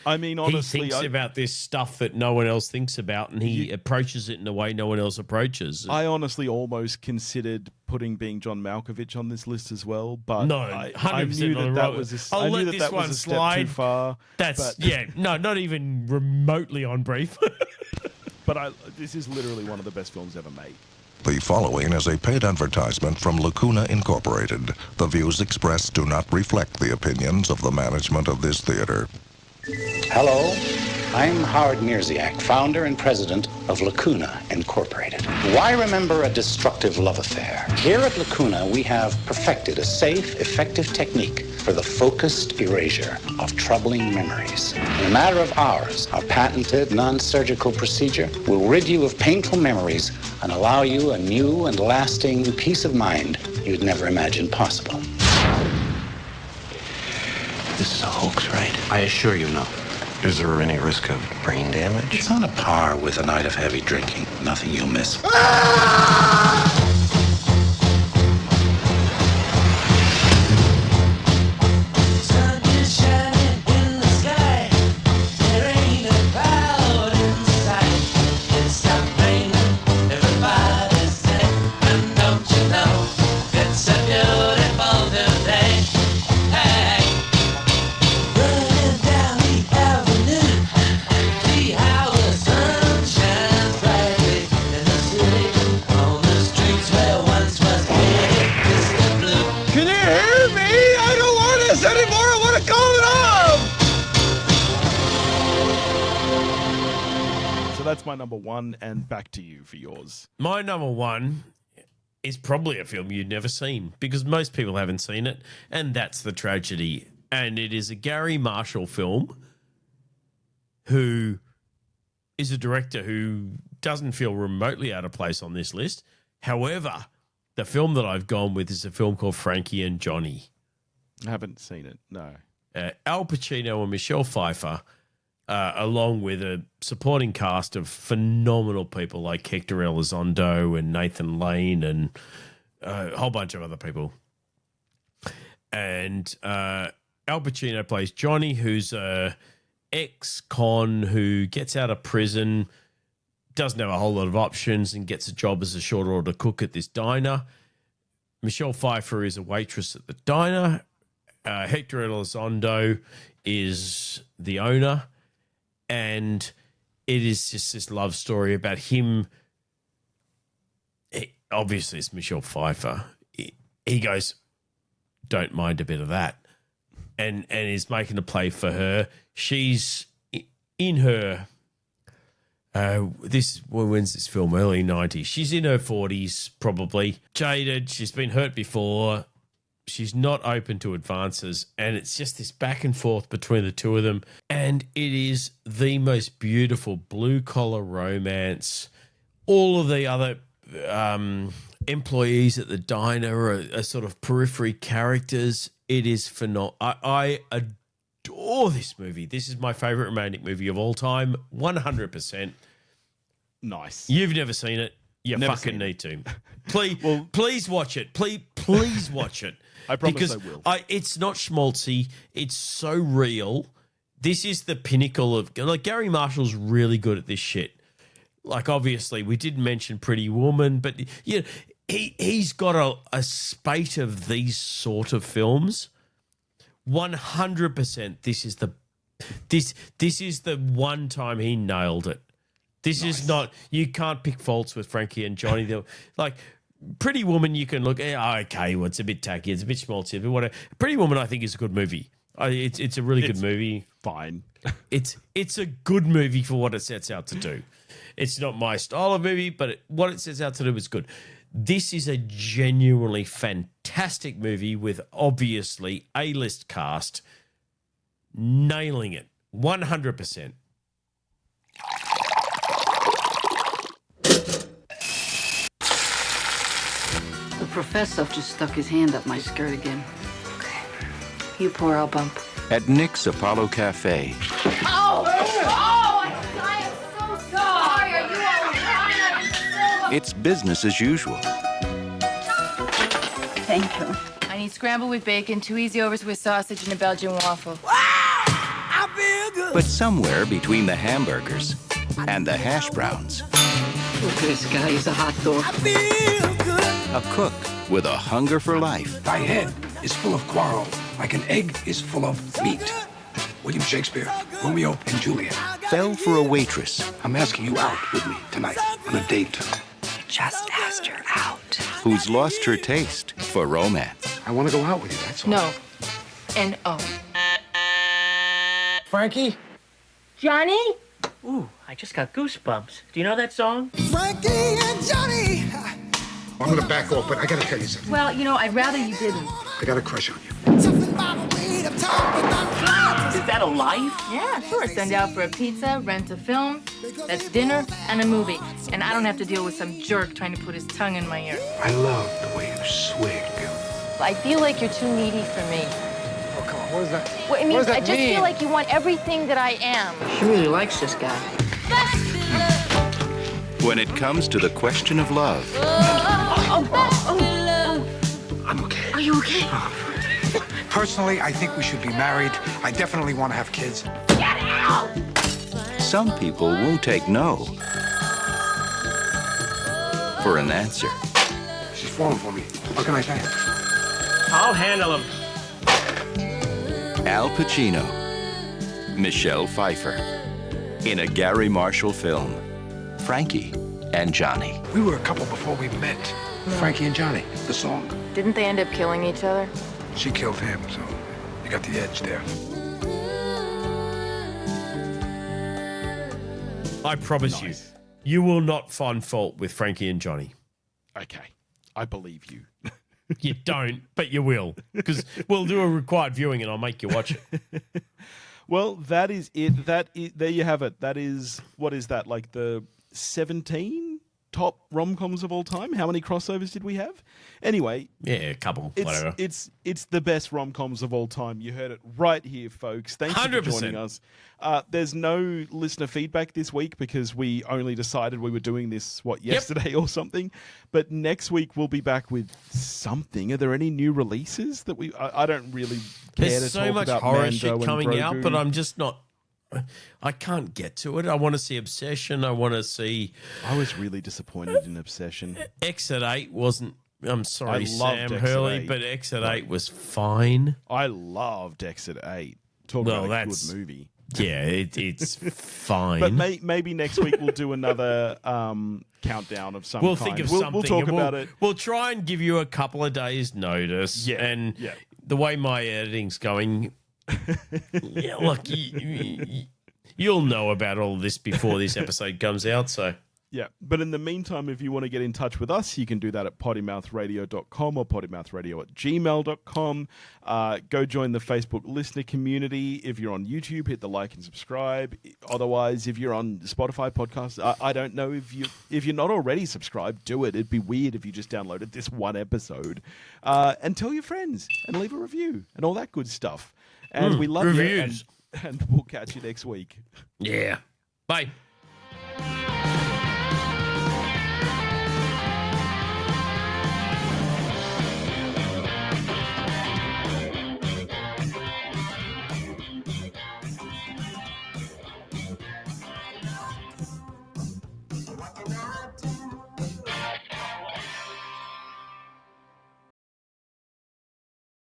Honestly, he thinks about this stuff that no one else thinks about, and he approaches it in a way no one else approaches. I honestly almost considered putting Being John Malkovich on this list as well, but no, I knew that was a step too far. Not even remotely on brief. But this is literally one of the best films ever made. The following is a paid advertisement from Lacuna Incorporated. The views expressed do not reflect the opinions of the management of this theater. Hello, I'm Howard Mirziak, founder and president of Lacuna Incorporated. Why remember a destructive love affair? Here at Lacuna, we have perfected a safe, effective technique for the focused erasure of troubling memories. In a matter of hours, our patented non-surgical procedure will rid you of painful memories and allow you a new and lasting peace of mind you'd never imagined possible. This is a hoax, right? I assure you, no. Is there any risk of brain damage? It's on a par with a night of heavy drinking. Nothing you'll miss. That's my number one, and back to you for yours. My number one is probably a film you've never seen because most people haven't seen it, and that's The Tragedy. And it is a Gary Marshall film who is a director who doesn't feel remotely out of place on this list. However, the film that I've gone with is a film called Frankie and Johnny. I haven't seen it, no. Al Pacino and Michelle Pfeiffer, along with a supporting cast of phenomenal people like Hector Elizondo and Nathan Lane and a whole bunch of other people. And Al Pacino plays Johnny, who's a ex-con who gets out of prison, doesn't have a whole lot of options, and gets a job as a short order cook at this diner. Michelle Pfeiffer is a waitress at the diner. Hector Elizondo is the owner. And it is just this love story about him. Obviously, it's Michelle Pfeiffer. He goes, don't mind a bit of that. And is making a play for her. She's in her, when's this film? Early 90s. She's in her 40s, probably. Jaded. She's been hurt before. She's not open to advances, and it's just this back and forth between the two of them. And it is the most beautiful blue-collar romance. All of the other employees at the diner are sort of periphery characters. It is phenomenal. I adore this movie. This is my favorite romantic movie of all time, 100%. Nice. You've never seen it. You Never fucking seen need to. Please watch it. Please watch it. I promise because I will. It's not schmaltzy. It's so real. This is the pinnacle of... Like, Gary Marshall's really good at this shit. Like, obviously, we did mention Pretty Woman, but you know, he's got a spate of these sort of films. 100%, this is the one time he nailed it. This is not... You can't pick faults with Frankie and Johnny. They're, like... Pretty Woman, you can look, okay, well, it's a bit tacky, it's a bit schmaltzy, but whatever. Pretty Woman, I think, is a good movie. It's a really good movie. Fine. It's a good movie for what it sets out to do. It's not my style of movie, but what it sets out to do is good. This is a genuinely fantastic movie with obviously A-list cast nailing it 100%. The professor just stuck his hand up my skirt again. Okay. You pour, I'll bump. At Nick's Apollo Cafe. Oh! Oh! I am so sorry. Are you all right? It's business as usual. Thank you. I need scrambled with bacon, 2 easy overs with sausage, and a Belgian waffle. I feel good. But somewhere between the hamburgers and the hash browns. Look at this guy, he's a hot dog. I feel good. A cook with a hunger for life. Thy head is full of quarrel, like an egg is full of meat. William Shakespeare, Romeo and Juliet. Fell for a waitress. I'm asking you out with me tonight on a date. Just asked her out. Who's lost her taste for romance. I want to go out with you, that's all. No. N-O. Frankie? Johnny? Ooh, I just got goosebumps. Do you know that song? Frankie and Johnny! I'm going to back off, but I got to tell you something. Well, you know, I'd rather you didn't. I got a crush on you. Is that a life? Yeah, sure. Send out for a pizza, rent a film. That's dinner and a movie. And I don't have to deal with some jerk trying to put his tongue in my ear. I love the way you swing. I feel like you're too needy for me. Oh, come on. What does that? Well, it what means does I that just mean? feel like you want everything that I am. She really likes this guy. When it comes to the question of love, I'm okay. Are you okay? Personally, I think we should be married. I definitely want to have kids. Get out! some people won't take no for an answer. She's falling for me. What can I say? I'll handle him. Al Pacino, Michelle Pfeiffer, in a Gary Marshall film, Frankie and Johnny. We were a couple before we met. Frankie and Johnny, the song. Didn't they end up killing each other? She killed him, so you got the edge there. I promise you, you will not find fault with Frankie and Johnny. Okay, I believe you. You don't, but you will, because we'll do a required viewing and I'll make you watch it. Well, that is it. There you have it. That is, what is that, like the 17 top rom-coms of all time? How many crossovers did we have? Anyway. Yeah, a couple, whatever. It's the best rom-coms of all time. You heard it right here, folks. Thank you 100%. for joining us. There's no listener feedback this week because we only decided we were doing this, yesterday or something. But next week we'll be back with something. Are there any new releases that I don't really care There's to so talk much about horror Mando shit and coming out, Grogu. but I'm just not. I can't get to it. I want to see Obsession. I want to see. I was really disappointed in Obsession. Exit 8 wasn't. I'm sorry, I Sam loved Exit Hurley, 8. but Exit 8 was fine. I loved Exit 8. Talk about a good movie. Yeah, it's fine. But maybe next week we'll do another countdown of some We'll kind. think of something. We'll talk about it. We'll try and give you a couple of days' notice. Yeah, And yeah. the way my editing's going, look, you'll know about all this before this episode comes out, so... Yeah, but in the meantime, if you want to get in touch with us, you can do that at pottymouthradio.com or pottymouthradio@gmail.com. Go join the Facebook listener community. If you're on YouTube, hit the like and subscribe. Otherwise, if you're on Spotify podcasts, I don't know if you're not already subscribed, do it. It'd be weird if you just downloaded this one episode. And tell your friends and leave a review and all that good stuff. And we love reviews. you. And we'll catch you next week. Yeah. Bye.